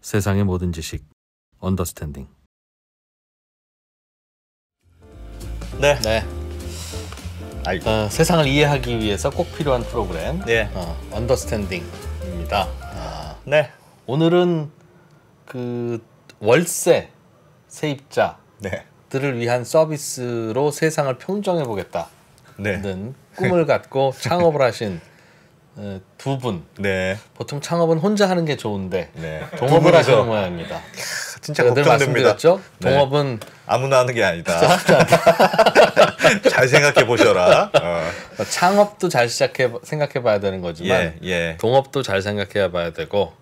세상의 모든 지식 언더스탠딩. 네. 세상을 이해하기 위해서 꼭 필요한 프로그램. 네. 언더스탠딩입니다. 네. 오늘은 그 월세 세입자들을 위한 서비스로 세상을 평정해 보겠다는 꿈을 갖고 창업을 하신 두 분. 네. 보통 창업은 혼자 하는 게 좋은데 동업을 두 하시는 모양입니다. 진짜 늘 걱정됩니다. 말씀드렸죠? 동업은 아무나 하는 게 아니다. 잘 생각해 보셔라. 창업도 잘 생각해 봐야 되는 거지만 동업도 잘 생각해 봐야 되고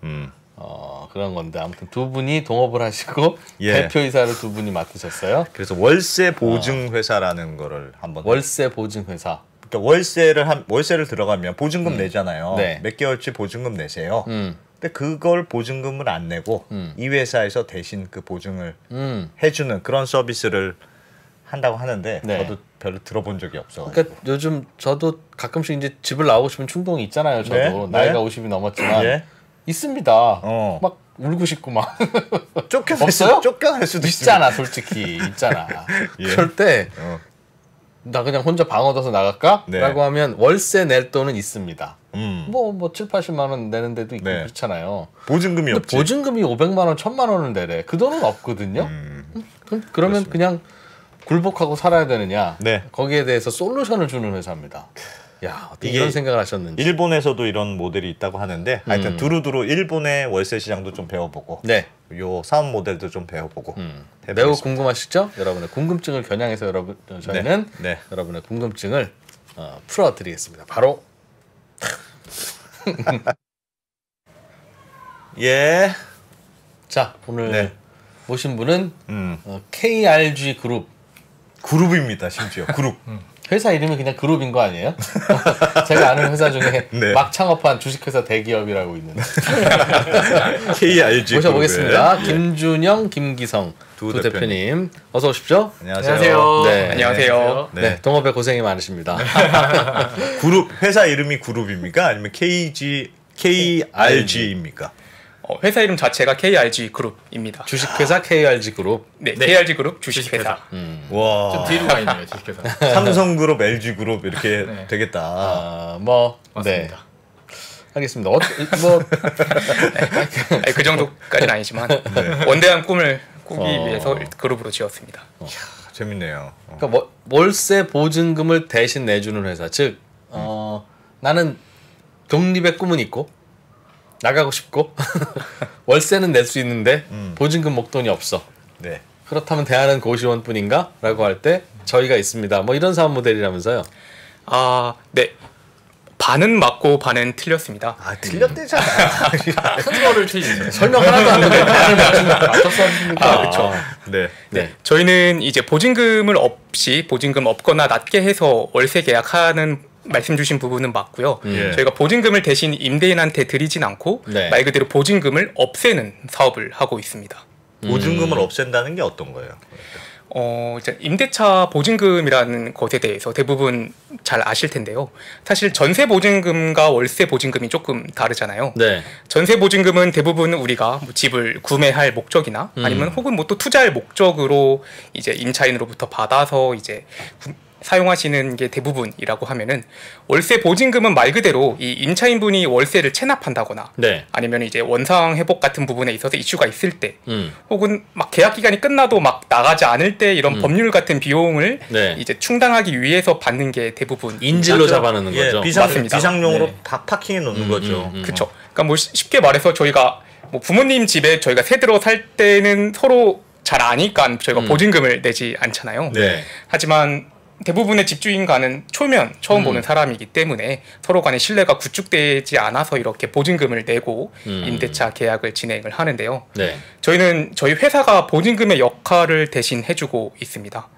그런 건데, 아무튼 두 분이 동업을 하시고 대표이사를 두 분이 맡으셨어요. 그래서 월세 보증 회사라는 거를 한번. 월세 보증 회사. 그러니까 월세를 들어가면 보증금 내잖아요. 몇 개월치 보증금 내세요. 근데 그걸 보증금을 안 내고 이 회사에서 대신 그 보증을 해주는 그런 서비스를 한다고 하는데 저도 별로 들어본 적이 없어요. 그러니까 요즘 저도 가끔씩 이제 집을 나오고 싶은 충동이 있잖아요. 저도 나이가 50이 넘었지만 있습니다. 막 울고 싶고 막 쫓겨날 수도 있잖아. 솔직히 있잖아. 그럴 때 나 그냥 혼자 방 얻어서 나갈까? 라고 하면 월세 낼 돈은 있습니다. 뭐 7, 80만 원 내는 데도 있고 그렇잖아요. 보증금이 근데 없지. 보증금이 500만 원, 1000만 원을 내래. 그 돈은 없거든요. 그러면 그렇습니다. 그냥 굴복하고 살아야 되느냐? 거기에 대해서 솔루션을 주는 회사입니다. 야, 어떻게 이런 생각을 하셨는지. 일본에서도 이런 모델이 있다고 하는데 하여튼 두루두루 일본의 월세 시장도 좀 배워보고 요 사업 모델도 좀 배워보고 매우 궁금하시죠? 여러분의 궁금증을 겨냥해서 저희는 여러분의 궁금증을 풀어드리겠습니다. 바로 자, 오늘 모신 분은 KRG 그룹입니다. 심지어 그룹. 회사 이름이 그냥 그룹인 거 아니에요? 제가 아는 회사 중에 막 창업한 주식회사 대기업이라고 있는데. KRG 모셔보겠습니다. 김준영, 김기성 두 대표님 어서 오십시오. 안녕하세요. 안녕하세요. 동업에 고생이 많으십니다. 그룹 회사 이름이 그룹입니까? 아니면 KRG입니까? 회사 이름 자체가 KRG 그룹입니다. 주식회사 KRG 그룹. KRG 그룹 주식회사. 와. 좀 뒤로 가 있네요, 주식회사. 삼성그룹, LG그룹 이렇게 되겠다. 맞습니다. 알겠습니다. 그 정도까지는 아니지만 원대한 꿈을 꾸기 위해서 그룹으로 지었습니다. 재밌네요. 그러니까 월세 보증금을 대신 내주는 회사. 즉 나는 독립의 꿈은 있고 나가고 싶고 월세는 낼 수 있는데 보증금 목돈이 없어. 그렇다면 대안은 고시원뿐인가? 라고 할 때 저희가 있습니다. 뭐 이런 사업 모델이라면서요. 반은 맞고 반은 틀렸습니다. 틀렸대잖아. 큰 거를 틀리죠. 설명 하나도 안 되는데 반을 맞춰서 하십니까? 그렇죠. 저희는 이제 보증금 없거나 낮게 해서 월세 계약하는 말씀 주신 부분은 맞고요. 저희가 보증금을 대신 임대인한테 드리진 않고 말 그대로 보증금을 없애는 사업을 하고 있습니다. 보증금을 없앤다는 게 어떤 거예요? 이제 임대차 보증금이라는 것에 대해서 대부분 잘 아실 텐데요. 사실 전세 보증금과 월세 보증금이 조금 다르잖아요. 전세 보증금은 대부분 우리가 뭐 집을 구매할 목적이나 아니면 혹은 뭐 또 투자할 목적으로 이제 임차인으로부터 받아서 이제 사용하시는 게 대부분이라고 하면은, 월세 보증금은 말 그대로 이 임차인분이 월세를 체납한다거나 아니면 이제 원상 회복 같은 부분에 있어서 이슈가 있을 때 혹은 막 계약 기간이 끝나도 막 나가지 않을 때 이런 법률 같은 비용을 이제 충당하기 위해서 받는 게 대부분 인질로 잡아놓는 거죠. 비상용으로 다 파킹해 놓는 거죠. 그렇죠. 그러니까 뭐 쉽게 말해서 저희가 뭐 부모님 집에 저희가 새 들어 살 때는 서로 잘 아니까 저희가 보증금을 내지 않잖아요. 하지만 대부분의 집주인과는 처음 보는 사람이기 때문에 서로 간의 신뢰가 구축되지 않아서 이렇게 보증금을 내고 임대차 계약을 진행을 하는데요. 저희는 저희 회사가 보증금의 역할을 대신 해주고 있습니다.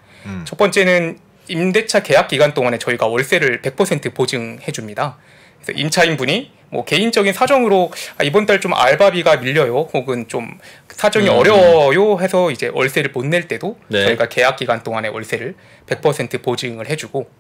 첫 번째는 임대차 계약 기간 동안에 저희가 월세를 100% 보증해줍니다. 그래서 임차인분이 뭐 개인적인 사정으로 이번 달 좀 알바비가 밀려요, 혹은 좀 사정이 어려워요 해서 이제 월세를 못 낼 때도 저희가 계약 기간 동안에 월세를 100% 보증을 해주고,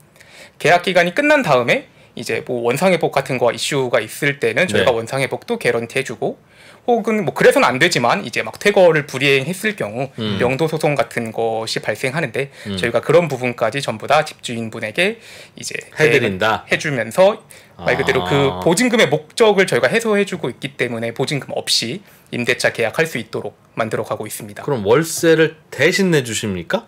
계약 기간이 끝난 다음에 이제 뭐 원상회복 같은 거 이슈가 있을 때는 저희가 네. 원상회복도 개런티 해주고, 혹은 뭐 그래서는 안 되지만 이제 막 퇴거를 불이행했을 경우 명도 소송 같은 것이 발생하는데 저희가 그런 부분까지 전부 다 집주인분에게 이제 해드린다. 해주면서 말 그대로 그 보증금의 목적을 저희가 해소해주고 있기 때문에 보증금 없이 임대차 계약할 수 있도록 만들어가고 있습니다. 그럼 월세를 대신 내주십니까?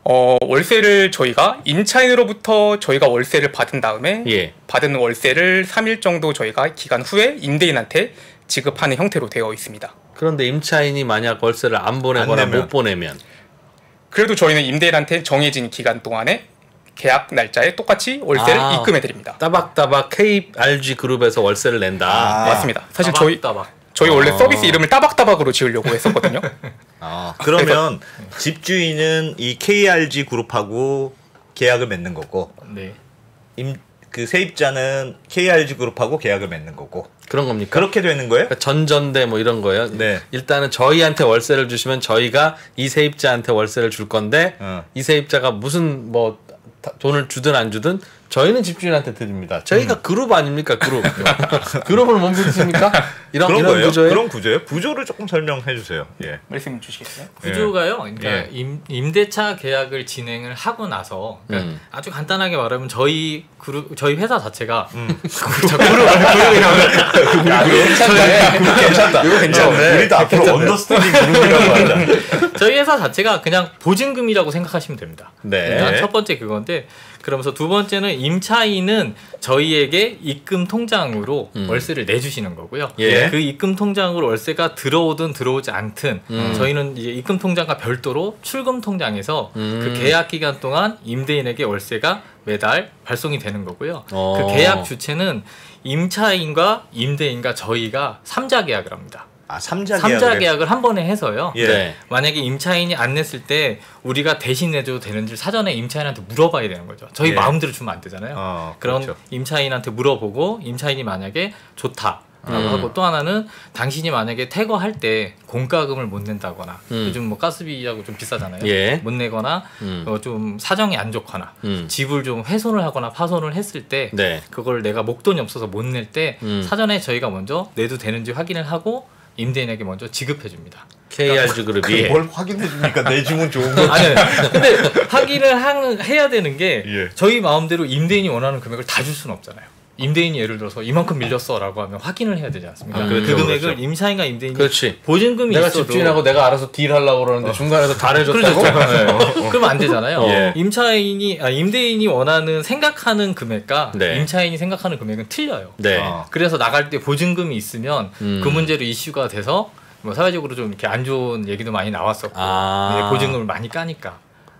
월세를 저희가 임차인으로부터 저희가 월세를 받은 다음에 예. 받은 월세를 3일 정도 저희가 기간 후에 임대인한테 지급하는 형태로 되어 있습니다. 그런데 임차인이 만약 월세를 안 보내거나 안 내면. 못 보내면 그래도 저희는 임대인한테 정해진 기간 동안에 계약 날짜에 똑같이 월세를 입금해 드립니다. 따박따박 KRG 그룹에서 월세를 낸다. 맞습니다. 사실 따박. 저희 원래 서비스 이름을 따박따박으로 지으려고 했었거든요. 그러면 집주인은 이 KRG 그룹하고 계약을 맺는 거고, 네. 그 세입자는 KRG 그룹하고 계약을 맺는 거고. 그런 겁니까? 그렇게 되는 거예요? 그러니까 전전대 뭐 이런 거예요. 네. 일단은 저희한테 월세를 주시면 저희가 이 세입자한테 월세를 줄 건데 이 세입자가 무슨 뭐 돈을 주든 안 주든 저희는 집주인한테 드립니다. 저희가 그룹 아닙니까? 그룹. 그룹을 못 믿습니까? 이런 거예요? 구조예요? 그런 구조예요? 구조를 조금 설명해 주세요. 예. 말씀 주시겠어요? 구조가요. 그러니까 예. 임대차 계약을 진행을 하고 나서 그러니까 아주 간단하게 말하면 저희 회사 자체가 괜찮다. 이거 괜찮네. 우리도 앞으로 언더스탠딩 그룹이라고 하자. 저희 회사 자체가 그냥 보증금이라고 생각하시면 됩니다. 네. 일단 첫 번째 그건데, 그러면서 두 번째는 임차인은 저희에게 입금 통장으로 월세를 내주시는 거고요. 예. 그 입금 통장으로 월세가 들어오든 들어오지 않든 저희는 이제 입금 통장과 별도로 출금 통장에서 그 계약 기간 동안 임대인에게 월세가 매달 발송이 되는 거고요. 그 계약 주체는 임차인과 임대인과 저희가 3자 계약을 합니다. 삼자 계약을 한 번에 해서요. 예. 네. 만약에 임차인이 안 냈을 때 우리가 대신 내줘도 되는지 사전에 임차인한테 물어봐야 되는 거죠. 저희 예. 마음대로 주면 안 되잖아요. 그런 그렇죠. 임차인한테 물어보고 임차인이 만약에 좋다 라고 하고, 또 하나는 당신이 만약에 퇴거할 때 공과금을 못 낸다거나 요즘 뭐 가스비하고 좀 비싸잖아요. 예. 못 내거나 좀 사정이 안 좋거나 집을 좀 훼손을 하거나 파손을 했을 때 네. 그걸 내가 목돈이 없어서 못 낼 때 사전에 저희가 먼저 내도 되는지 확인을 하고 임대인에게 먼저 지급해 줍니다. KRG 그룹이 뭘 확인해 줍니까? 내주면 좋은 거지. 아니, 근데 확인을 해야 되는 게 예. 저희 마음대로 임대인이 원하는 금액을 다 줄 수는 없잖아요. 임대인이 예를 들어서 이만큼 밀렸어라고 하면 확인을 해야 되지 않습니까? 그 그렇죠, 금액을 그렇죠. 임차인과 임대인이 그렇지. 보증금이 내가 있어도 집주인하고 내가 알아서 딜하려고 그러는데 중간에서 다 내줬다고? 그러면 안 되잖아요. 예. 임대인이 원하는 생각하는 금액과 네. 임차인이 생각하는 금액은 틀려요. 네. 그래서 나갈 때 보증금이 있으면 그 문제로 이슈가 돼서 뭐 사회적으로 좀 이렇게 안 좋은 얘기도 많이 나왔었고 네, 보증금을 많이 까니까.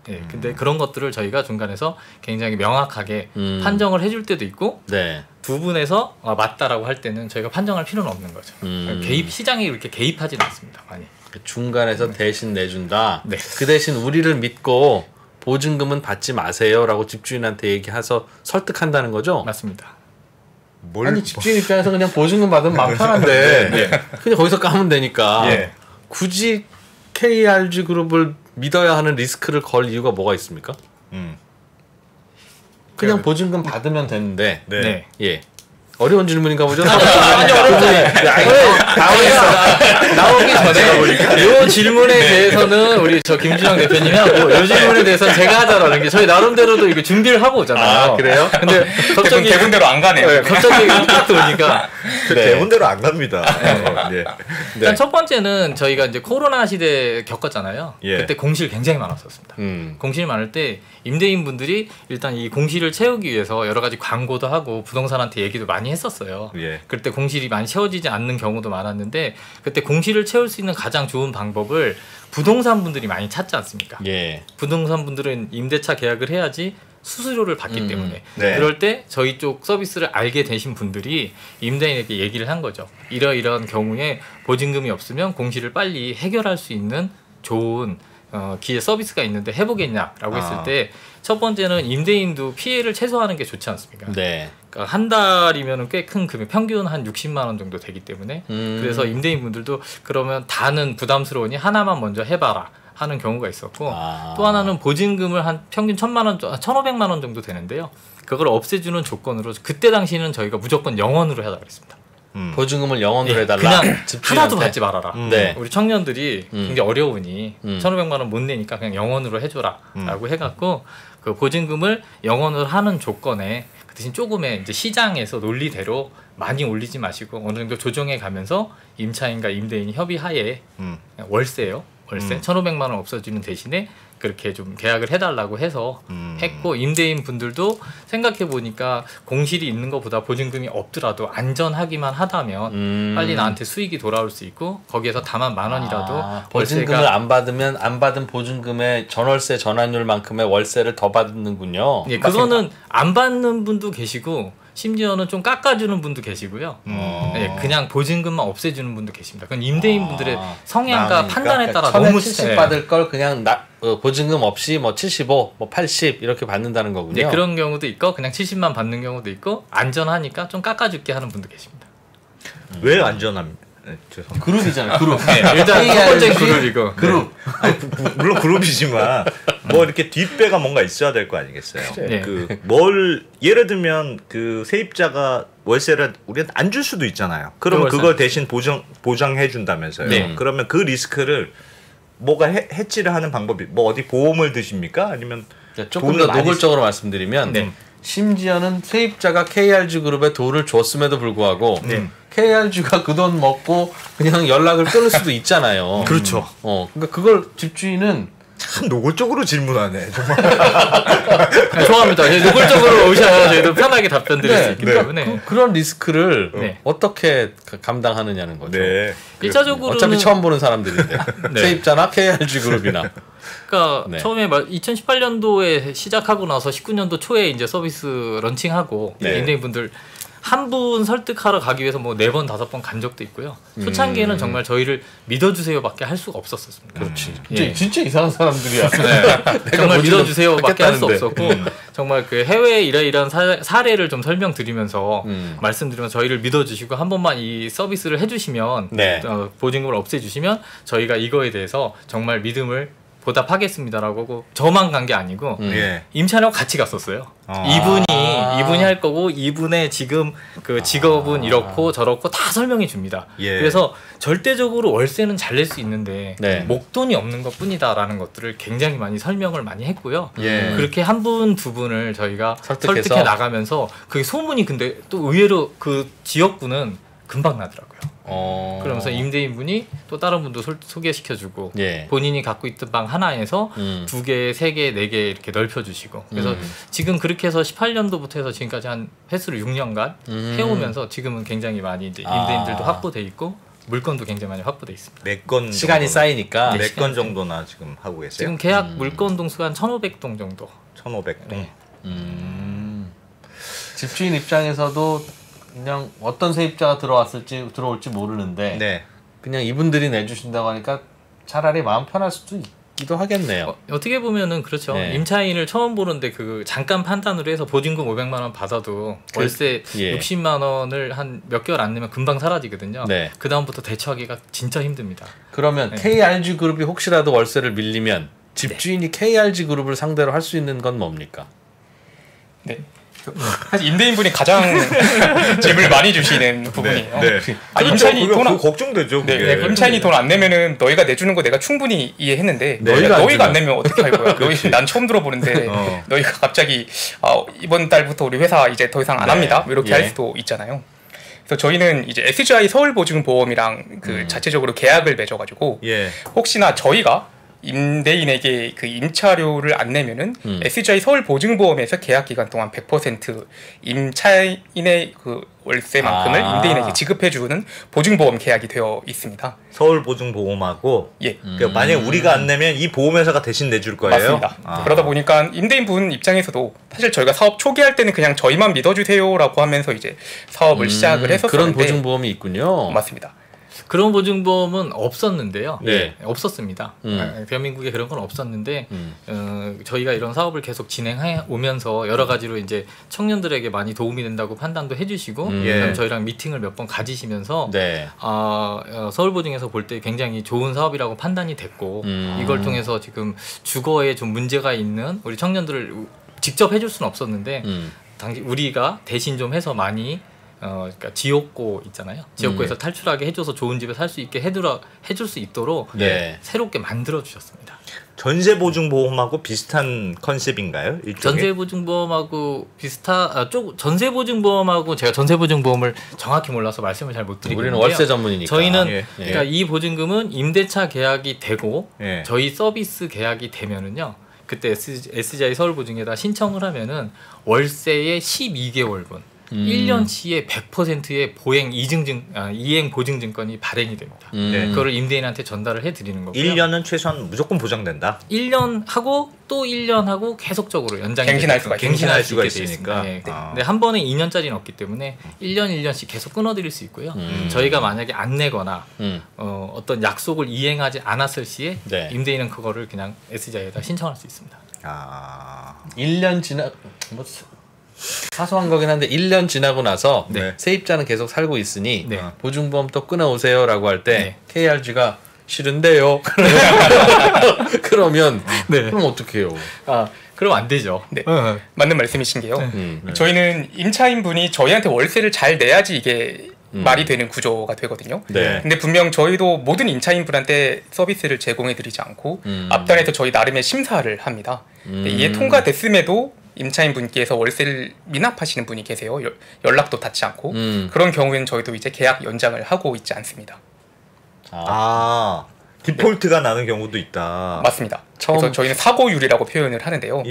네, 근데 그런 것들을 저희가 중간에서 굉장히 명확하게 판정을 해줄 때도 있고, 네. 두 분에서 맞다라고 할 때는 저희가 판정할 필요는 없는 거죠. 시장에 이렇게 개입하지는 않습니다. 많이. 중간에서 대신 내준다. 네. 그 대신 우리를 믿고 보증금은 받지 마세요라고 집주인한테 얘기해서 설득한다는 거죠? 맞습니다. 아니 집주인 입장에서 그냥 보증금 받으면 마음 편한데 그냥 거기서 까면 되니까 예. 굳이 KRG 그룹을 믿어야 하는 리스크를 걸 이유가 뭐가 있습니까? 그냥 보증금 받으면 되는데 네. 네. 예. 어려운 질문인가 보죠? 아니, 나오기 전에 이 질문에 대해서는 우리 저 김준영 대표님이 하고, 이 질문에 대해서는 제가 하자라는 게 저희 나름대로도 이거 준비를 하고 오잖아요. 그래요? 근데 갑자기 대본대로 안 가네요. 네, 갑자기 딱 들어오니까. 대본대로 안 갑니다. 네. 일단 첫 번째는 저희가 이제 코로나 시대 겪었잖아요. 예. 그때 공실 굉장히 많았었습니다. 공실 많을 때 임대인분들이 일단 이 공실을 채우기 위해서 여러 가지 광고도 하고 부동산한테 얘기도 많이 했었어요. 예. 그때 공실이 많이 채워지지 않는 경우도 많았는데, 그때 공실을 채울 수 있는 가장 좋은 방법을 부동산 분들이 많이 찾지 않습니까? 예. 부동산 분들은 임대차 계약을 해야지 수수료를 받기 때문에 네. 그럴 때 저희 쪽 서비스를 알게 되신 분들이 임대인에게 얘기를 한 거죠. 이러이러한 경우에 보증금이 없으면 공실을 빨리 해결할 수 있는 좋은 기회 서비스가 있는데 해보겠냐라고 했을 때, 첫 번째는 임대인도 피해를 최소화하는 게 좋지 않습니까? 네. 그러니까 한 달이면 꽤 큰 금액, 평균 한 60만 원 정도 되기 때문에 그래서 임대인분들도 그러면 다는 부담스러우니 하나만 먼저 해봐라 하는 경우가 있었고, 또 하나는 보증금을 한 평균 1,000만 원, 1,500만 원 정도 되는데요. 그걸 없애주는 조건으로 그때 당시는 저희가 무조건 영원으로 해달라고 했습니다. 보증금을 영원으로 예, 해달라. 그냥 하나도 받지 말아라. 네. 우리 청년들이 굉장히 어려우니 1,500만 원 못 내니까 그냥 영원으로 해줘라라고 해갖고 그 보증금을 영원으로 하는 조건에 그 대신 조금의 이제 시장에서 논리대로 많이 올리지 마시고 어느 정도 조정해 가면서 임차인과 임대인이 협의하에 월세요. 월세 1,500만 원 없어지는 대신에 그렇게 좀 계약을 해달라고 해서 했고 임대인 분들도 생각해 보니까 공실이 있는 것보다 보증금이 없더라도 안전하기만 하다면 빨리 나한테 수익이 돌아올 수 있고 거기에서 다만 10,000원이라도 보증금을 안 받으면 안 받은 보증금의 전월세 전환율만큼의 월세를 더 받는군요. 예, 그거는 안 받는 분도 계시고 심지어는 좀 깎아주는 분도 계시고요. 예, 그냥 보증금만 없애주는 분도 계십니다. 그건 임대인 분들의 성향과 판단에 따라 너무 1,070 받을 걸 그냥 보증금 없이 뭐 75, 뭐 80 이렇게 받는다는 거군요. 네, 그런 경우도 있고 그냥 70만 받는 경우도 있고 안전하니까 좀 깎아줄게 하는 분도 계십니다. 왜 안전합니까? 네, 죄송합니다. 그룹이잖아요. 그룹. 네, 일단 첫 번째 그룹이고. 그룹. 네. 아니, 물론 그룹이지만 뭐 이렇게 뒷배가 뭔가 있어야 될 거 아니겠어요. 네. 예를 들면 그 세입자가 월세를 우리한테 안 줄 수도 있잖아요. 그러면 그걸 대신 보장해 준다면서요. 네. 그러면 그 리스크를 뭐가 해지를 하는 방법이 뭐 어디 보험을 드십니까? 아니면 조금 더 노골적으로 말씀드리면 네. 심지어는 세입자가 KRG 그룹에 돈을 줬음에도 불구하고 KRG가 그 돈 먹고 그냥 연락을 끊을 수도 있잖아요. 그렇죠. 그러니까 그걸 집주인은 참 노골적으로 질문하네. 정말. 좋아합니다. 노골적으로 오셔야 저희도 편하게 답변 드릴 수 있기 때문에 그런 리스크를 네. 어떻게 감당하느냐는 거죠. 네. 1차적으로는 어차피 처음 보는 사람들인데 세입자나 KRG 그룹이나. 그러니까 처음에 2018년도에 시작하고 나서 19년도 초에 이제 서비스 런칭하고 임대인분들 한 분 설득하러 가기 위해서 뭐 4번 5번 간 적도 있고요. 초창기에는 정말 저희를 믿어주세요밖에 할 수가 없었습니다. 그렇지. 예. 진짜 이상한 사람들이야. 정말 믿어주세요밖에 할 수 없었고 정말 그 해외 이러이러한 사례를 좀 설명드리면서 말씀드리면서 저희를 믿어주시고 한 번만 이 서비스를 해주시면 보증금을 없애주시면 저희가 이거에 대해서 정말 믿음을 보답하겠습니다라고 하고 저만 간 게 아니고 임차인하고 같이 갔었어요. 이분이 할 거고 이분의 지금 그 직업은 이렇고 저렇고 다 설명해 줍니다. 그래서 절대적으로 월세는 잘 낼 수 있는데 목돈이 없는 것뿐이다라는 것들을 굉장히 많이 설명을 많이 했고요. 그렇게 한 분, 두 분을 저희가 설득해 나가면서 그 소문이 근데 또 의외로 그 지역구는 금방 나더라고요. 그러면서 임대인분이 또 다른 분도 소개시켜주고 본인이 갖고 있던 방 하나에서 2개, 3개, 4개 이렇게 넓혀주시고 그래서 지금 그렇게 해서 18년도부터 해서 지금까지 한 횟수를 6년간 해오면서 지금은 굉장히 많이 이제 임대인들도 확보돼 있고 물건도 굉장히 많이 확보돼 있습니다. 몇 건 시간이 쌓이니까 몇 건 정도나 지금 하고 계세요? 지금 계약 물건 동수가 한 1,500동 정도. 1,500동. 집주인 입장에서도 그냥 어떤 세입자가 들어올지 모르는데 그냥 이분들이 내주신다고 하니까 차라리 마음 편할 수도 있기도 하겠네요. 어떻게 보면은 그렇죠. 임차인을 처음 보는데 그 잠깐 판단으로 해서 보증금 500만 원 받아도 월세 60만 원을 한 몇 개월 안 내면 금방 사라지거든요. 그 다음부터 대처하기가 진짜 힘듭니다. 그러면 KRG 그룹이 혹시라도 월세를 밀리면 집주인이 KRG 그룹을 상대로 할 수 있는 건 뭡니까? 사실 임대인분이 가장 집을 많이 주시는 부분이에요. 임차인이 돈 걱정되죠. 임차인이 돈 안 내면은 너희가 내주는 거 내가 충분히 이해했는데 너희가 안 내면 어떻게 할 거야? 난 처음 들어보는데 너희가 갑자기 이번 달부터 우리 회사 이제 더 이상 안 합니다. 이렇게 할 수도 있잖아요. 그래서 저희는 이제 SGI 서울보증보험이랑 그 자체적으로 계약을 맺어가지고 혹시나 저희가 임대인에게 그 임차료를 안 내면은 SGI 서울보증보험에서 계약 기간 동안 100% 임차인의 그 월세만큼을 임대인에게 지급해주는 보증보험 계약이 되어 있습니다. 서울보증보험하고 그러니까 만약 우리가 안 내면 이 보험회사가 대신 내줄 거예요? 맞습니다. 그러다 보니까 임대인분 입장에서도 사실 저희가 사업 초기할 때는 그냥 저희만 믿어주세요라고 하면서 이제 사업을 시작을 했었는데 그런 보증보험이 있군요. 맞습니다. 그런 보증보험은 없었는데요. 없었습니다. 대한민국에 그런 건 없었는데 저희가 이런 사업을 계속 진행해 오면서 여러 가지로 이제 청년들에게 많이 도움이 된다고 판단도 해주시고 저희랑 미팅을 몇 번 가지시면서 서울보증에서 볼 때 굉장히 좋은 사업이라고 판단이 됐고 이걸 통해서 지금 주거에 좀 문제가 있는 우리 청년들을 직접 해줄 수는 없었는데 당시 우리가 대신 좀 해서 많이 그러니까 지옥고 있잖아요. 지옥고에서 탈출하게 해줘서 좋은 집에 살 수 있게 해줄 수 있도록 새롭게 만들어 주셨습니다. 전세보증보험하고 비슷한 컨셉인가요? 전세보증보험하고 전세보증보험하고 제가 전세보증보험을 정확히 몰라서 말씀을 잘 못 드리겠는데요. 우리는 월세 전문이니까. 저희는 그러니까 이 보증금은 임대차 계약이 되고 저희 서비스 계약이 되면은요. 그때 SGI 서울보증에다 신청을 하면은 월세의 12개월분 1년치의 100%의 이행 보증증권이 발행이 됩니다. 그거를 임대인한테 전달을 해드리는 거고요. 1년은 최소한 무조건 보장된다. 1년 하고 또 1년 하고 계속적으로 연장이 갱신할 수가 있으니까. 근데 한 번에 2년짜리는 없기 때문에 1년씩 계속 끊어드릴 수 있고요. 저희가 만약에 안 내거나 어떤 약속을 이행하지 않았을 시에 임대인은 그거를 그냥 SGI에다 신청할 수 있습니다. 1년 지나 사소한 거긴 한데 1년 지나고 나서 세입자는 계속 살고 있으니 보증보험 또 끊어오세요라고 할 때 KRG가 싫은데요. 그러면 그럼 어떻게 해요? 그럼 안 되죠. 맞는 말씀이신 게요. 저희는 임차인 분이 저희한테 월세를 잘 내야지 이게 말이 되는 구조가 되거든요. 근데 분명 저희도 모든 임차인 분한테 서비스를 제공해드리지 않고 앞단에서 저희 나름의 심사를 합니다. 이게 통과됐음에도 임차인 분께서 월세를 미납하시는 분이 계세요. 연락도 닿지 않고 그런 경우에는 저희도 이제 계약 연장을 하고 있지 않습니다. 디폴트가 나는 경우도 있다. 맞습니다. 그래서 저희는 사고율이라고 표현을 하는데요.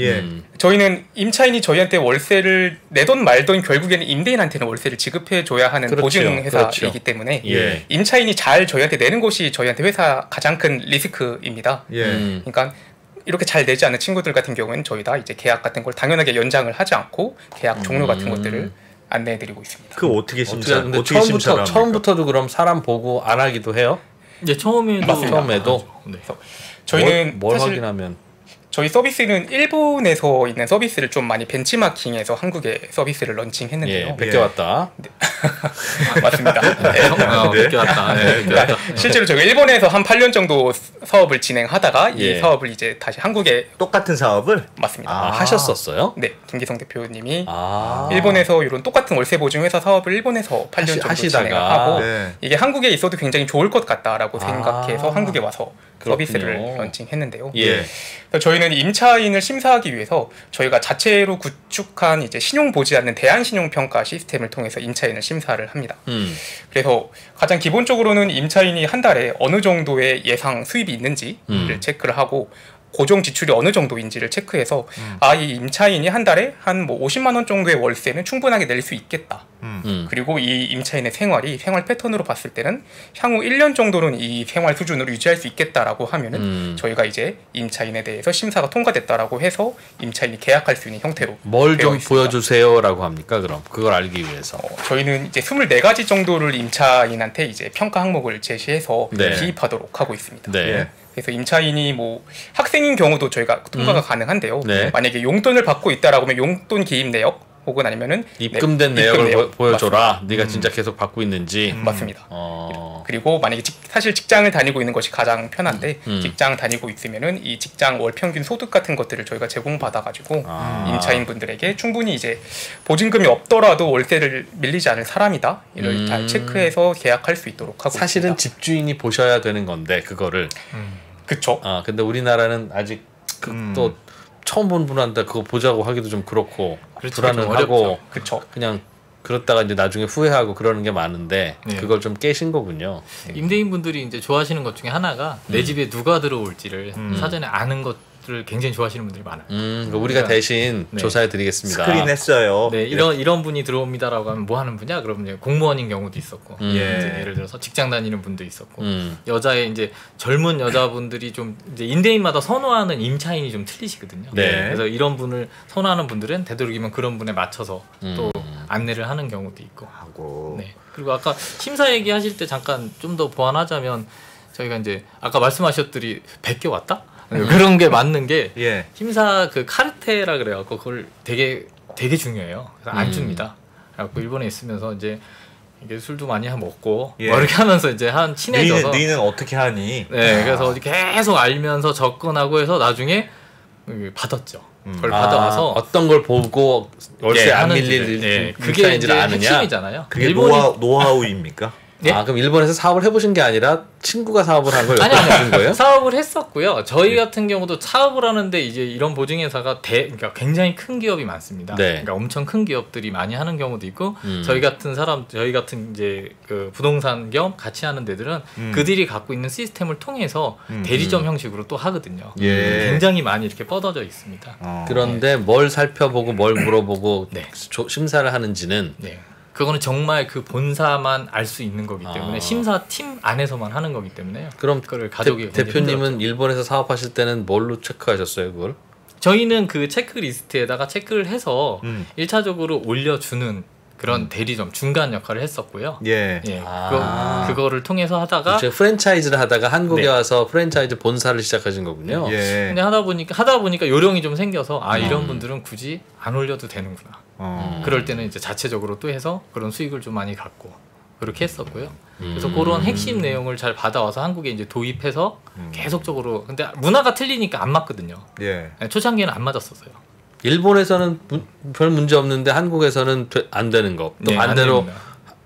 저희는 임차인이 저희한테 월세를 내던 말던 결국에는 임대인한테는 월세를 지급해줘야 하는 보증회사이기 때문에 임차인이 잘 저희한테 내는 것이 저희한테 회사 가장 큰 리스크입니다. 그러니까 이렇게 잘 내지 않는 친구들 같은 경우에는 저희 다 이제 계약 같은 걸 당연하게 연장을 하지 않고 계약 종료 같은 것들을 안내해드리고 있습니다. 그 어떻게 심사? 처음부터도 그럼 사람 보고 안 하기도 해요? 처음에도. 저희는 뭘 사실 확인하면 저희 서비스는 일본에서 있는 서비스를 좀 많이 벤치마킹해서 한국에 서비스를 런칭했는데요. 베껴왔다. 맞습니다. 베껴왔다. 실제로 저희가 일본에서 한 8년 정도 사업을 진행하다가 이 사업을 이제 다시 한국에 똑같은 사업을 맞습니다. 하셨었어요? 네, 김기성 대표님이 일본에서 이런 똑같은 월세 보증 회사 사업을 일본에서 8년 정도 진행하고 이게 한국에 있어도 굉장히 좋을 것 같다라고 생각해서 한국에 와서 서비스를 런칭했는데요. 저희는 임차인을 심사하기 위해서 저희가 자체로 구축한 이제 신용 보지 않는 대안 신용 평가 시스템을 통해서 임차인을 심사를 합니다. 그래서 가장 기본적으로는 임차인이 한 달에 어느 정도의 예상 수입이 있는지를 체크를 하고 고정 지출이 어느 정도인지를 체크해서 이 임차인이 한 달에 한 뭐 50만 원 정도의 월세는 충분하게 낼 수 있겠다. 그리고 이 임차인의 생활 패턴으로 봤을 때는 향후 1년 정도는 이 생활 수준으로 유지할 수 있겠다라고 하면은 저희가 이제 임차인에 대해서 심사가 통과됐다라고 해서 임차인이 계약할 수 있는 형태로 뭘 좀 보여주세요라고 합니까? 그럼 그걸 알기 위해서 저희는 이제 24가지 정도를 임차인한테 이제 평가 항목을 제시해서 기입하도록 하고 있습니다. 그래서 임차인이 뭐 학생인 경우도 저희가 통과가 가능한데요. 만약에 용돈을 받고 있다라고 하면 용돈 기입 내역 혹은 아니면은 입금된 내역을 보여줘라. 네가 진짜 계속 받고 있는지. 맞습니다. 그리고 만약에 사실 직장을 다니고 있는 것이 가장 편한데 직장 다니고 있으면은 이 직장 월 평균 소득 같은 것들을 저희가 제공받아가지고 임차인 분들에게 충분히 이제 보증금이 없더라도 월세를 밀리지 않을 사람이다 이를 잘 체크해서 계약할 수 있도록 하고 사실은 있습니다. 집주인이 보셔야 되는 건데 그거를. 그쵸. 근데 우리나라는 아직 또 처음 본 분한테 그거 보자고 하기도 좀 그렇고 불안을 하고 그냥 그렇다가 이제 나중에 후회하고 그러는 게 많은데 그걸 좀 깨신 거군요. 임대인분들이 이제 좋아하시는 것 중에 하나가 내 집에 누가 들어올지를 사전에 아는 것들을 굉장히 좋아하시는 분들이 많아요. 그러니까 우리가 대신 조사해 드리겠습니다. 스크린했어요. 이런 분이 들어옵니다라고 하면 뭐 하는 분이야? 그러면 이제 공무원인 경우도 있었고, 이제 예를 들어서 직장 다니는 분도 있었고, 여자의 이제 젊은 여자분들이 좀 이제 임대인마다 선호하는 임차인이 좀 틀리시거든요. 그래서 이런 분을 선호하는 분들은 되도록이면 그런 분에 맞춰서 또 안내를 하는 경우도 있고. 그리고 아까 심사 얘기하실 때 잠깐 좀 더 보완하자면 저희가 이제 아까 말씀하셨더니 100개 왔다? 그런 게 맞는 게 심사 그 카르테라 그래갖고 그걸 되게 중요해요. 그래서 안 줍니다. 그래갖고 일본에 있으면서 이제 이게 술도 많이 먹고 뭐 이렇게 하면서 이제 한 친해져서 너는 어떻게 하니? 그래서 계속 알면서 접근하고 해서 나중에 받았죠. 걸 받아와서 어떤 걸 보고 월세 안 밀릴 그게 이제 아느냐. 핵심이잖아요. 그게 노하우입니까? 예? 그럼 일본에서 사업을 해보신 게 아니라 친구가 사업을 한 걸 여쭤보신 거예요? 사업을 했었고요. 저희 같은 경우도 사업을 하는데 이제 이런 보증회사가 그러니까 굉장히 큰 기업이 많습니다. 그러니까 엄청 큰 기업들이 많이 하는 경우도 있고 저희 같은 이제 그 부동산 겸 같이 하는 데들은 그들이 갖고 있는 시스템을 통해서 대리점 형식으로 또 하거든요. 굉장히 많이 이렇게 뻗어져 있습니다. 그런데 뭘 살펴보고 뭘 물어보고 심사를 하는지는 그거는 정말 그 본사만 알 수 있는 거기 때문에 심사팀 안에서만 하는 거기 때문에 그럼 그걸 가족이 대표님은 일본에서 사업하실 때는 뭘로 체크하셨어요 그걸? 저희는 그 체크리스트에다가 체크를 해서 1차적으로 올려주는 그런 대리점 중간 역할을 했었고요. 그거를 통해서 하다가 프랜차이즈를 하다가 한국에 와서 프랜차이즈 본사를 시작하신 거군요. 근데 하다 보니까 요령이 좀 생겨서 이런 분들은 굳이 안 올려도 되는구나. 그럴 때는 이제 자체적으로 또 해서 그런 수익을 좀 많이 갖고 그렇게 했었고요. 그래서 그런 핵심 내용을 잘 받아와서 한국에 이제 도입해서 계속적으로 근데 문화가 틀리니까 안 맞거든요. 초창기에는 안 맞았었어요. 일본에서는 별 문제 없는데 한국에서는 안 되는 거. 또 반대로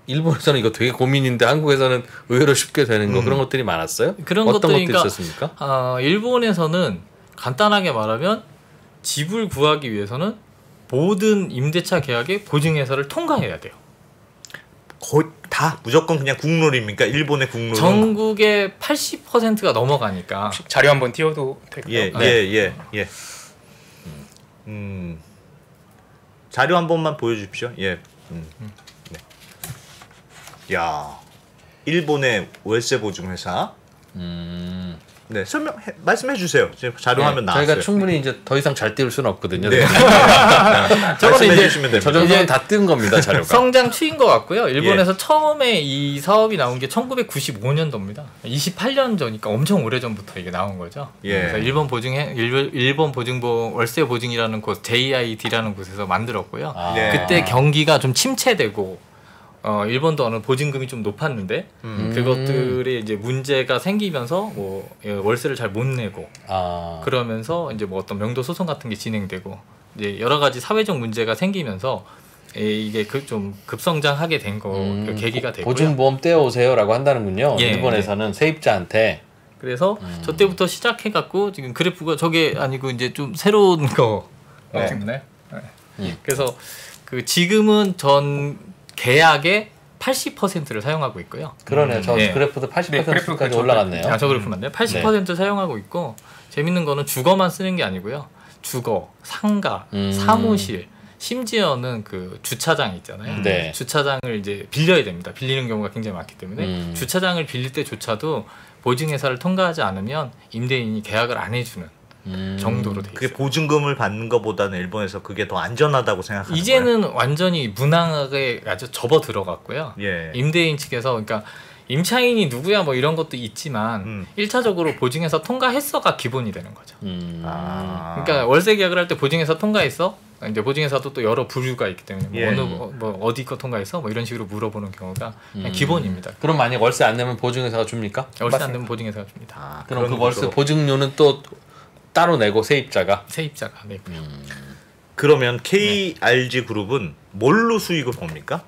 일본에서는 이거 되게 고민인데 한국에서는 의외로 쉽게 되는 거 그런 것들이 많았어요? 그런 어떤 것들이 것들이 있었습니까? 일본에서는 간단하게 말하면 집을 구하기 위해서는 모든 임대차 계약의 보증회사를 통과해야 돼요. 거의 다 무조건 그냥 국룰입니까? 일본의 국룰은? 전국의 80%가 넘어가니까. 자료 한번 띄워도 될까요? 자료 한 번만 보여주십시오. 야, 일본의 월세 보증 회사. 말씀해 주세요. 지금 자료 화면 나왔어요. 저희가 충분히 이제 더 이상 잘 띄울 수는 없거든요. 말씀해 주시면 됩니다. 저 정도는 다 뜬 겁니다, 자료가. 성장 추인 것 같고요. 일본에서 처음에 이 사업이 나온 게 1995년도입니다. 28년 전이니까 엄청 오래 전부터 이게 나온 거죠. 그래서 일본 보증보험 월세 보증이라는 곳 JID라는 곳에서 만들었고요. 그때 경기가 좀 침체되고 일본도 어느 보증금이 좀 높았는데 그것들이 이제 문제가 생기면서 뭐 월세를 잘 못 내고 그러면서 이제 뭐 어떤 명도 소송 같은 게 진행되고 이제 여러 가지 사회적 문제가 생기면서 이게 좀 급성장하게 된 계기가 되고요. 보증보험 떼어오세요라고 한다는군요. 일본에서는 세입자한테. 그래서 저 때부터 시작해갖고 지금 그래프가 저게 아니고 이제 좀 새로운 거 같은데. 그래서 그 지금은 전 계약의 80%를 사용하고 있고요. 그러네요. 저 그래프도 80%까지 올라갔네요. 저 그래프 맞네요. 80% 사용하고 있고 재밌는 거는 주거만 쓰는 게 아니고요. 주거, 상가, 사무실, 심지어는 그 주차장 있잖아요. 주차장을 이제 빌려야 됩니다. 빌리는 경우가 굉장히 많기 때문에 주차장을 빌릴 때조차도 보증회사를 통과하지 않으면 임대인이 계약을 안 해주는 정도로 돼 있어요. 그게 보증금을 받는 것보다는 일본에서 그게 더 안전하다고 생각하는 이제는 거예요? 완전히 문항하게 아주 접어 들어갔고요. 임대인 측에서 그러니까 임차인이 누구야 뭐 이런 것도 있지만 1차적으로 보증회사 통과했어가 기본이 되는 거죠. 그러니까 월세 계약을 할 때 보증회사 통과했어? 이제 보증회사도 또 여러 부류가 있기 때문에 뭐 어디 거 통과했어? 뭐 이런 식으로 물어보는 경우가 그냥 기본입니다. 그럼 만약 월세 안 내면 보증회사가 줍니까? 월세 안 내면 보증회사가 줍니다. 그럼 그 월세 보증료는 또 따로 내고 세입자가 내고요. 그러면 KRG 그룹은 뭘로 수익을 봅니까?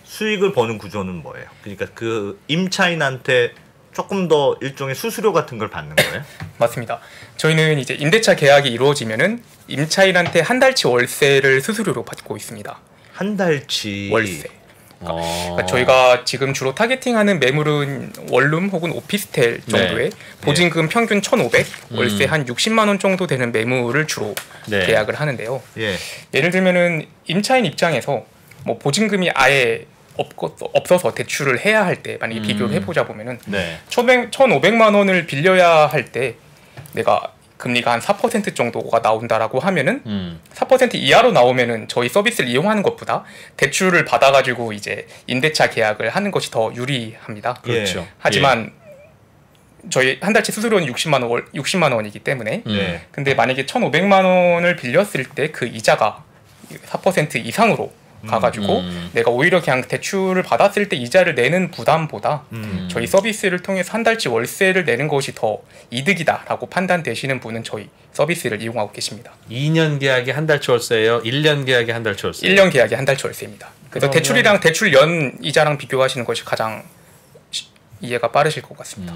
수익을 버는 구조는 뭐예요? 그러니까 그 임차인한테 조금 더 일종의 수수료 같은 걸 받는 거예요? 맞습니다. 저희는 이제 임대차 계약이 이루어지면은 임차인한테 한 달치 월세를 수수료로 받고 있습니다. 한 달치 월세. 그러니까 저희가 지금 주로 타겟팅하는 매물은 원룸 혹은 오피스텔 정도의 보증금 평균 1,500, 월세 한 60만 원 정도 되는 매물을 주로 계약을 하는데요. 예를 들면은 임차인 입장에서 뭐 보증금이 아예 없어서 대출을 해야 할 때 만약에 비교를 해보자 보면은 1,500만 원을 빌려야 할 때 내가 금리가 한 4% 정도가 나온다라고 하면은 4% 이하로 나오면은 저희 서비스를 이용하는 것보다 대출을 받아가지고 이제 임대차 계약을 하는 것이 더 유리합니다. 그렇죠. 하지만 저희 한 달치 수수료는 60만 원이기 때문에 근데 만약에 1,500만 원을 빌렸을 때 그 이자가 4% 이상으로 가가지고 내가 오히려 그냥 대출을 받았을 때 이자를 내는 부담보다 저희 서비스를 통해서 한 달치 월세를 내는 것이 더 이득이다라고 판단되시는 분은 저희 서비스를 이용하고 계십니다. 2년 계약에 한 달치 월세예요? 1년 계약에 한 달치 월세예요? 1년 계약에 한 달치 월세입니다. 그래서 대출이랑 대출 연 이자랑 비교하시는 것이 가장 이해가 빠르실 것 같습니다.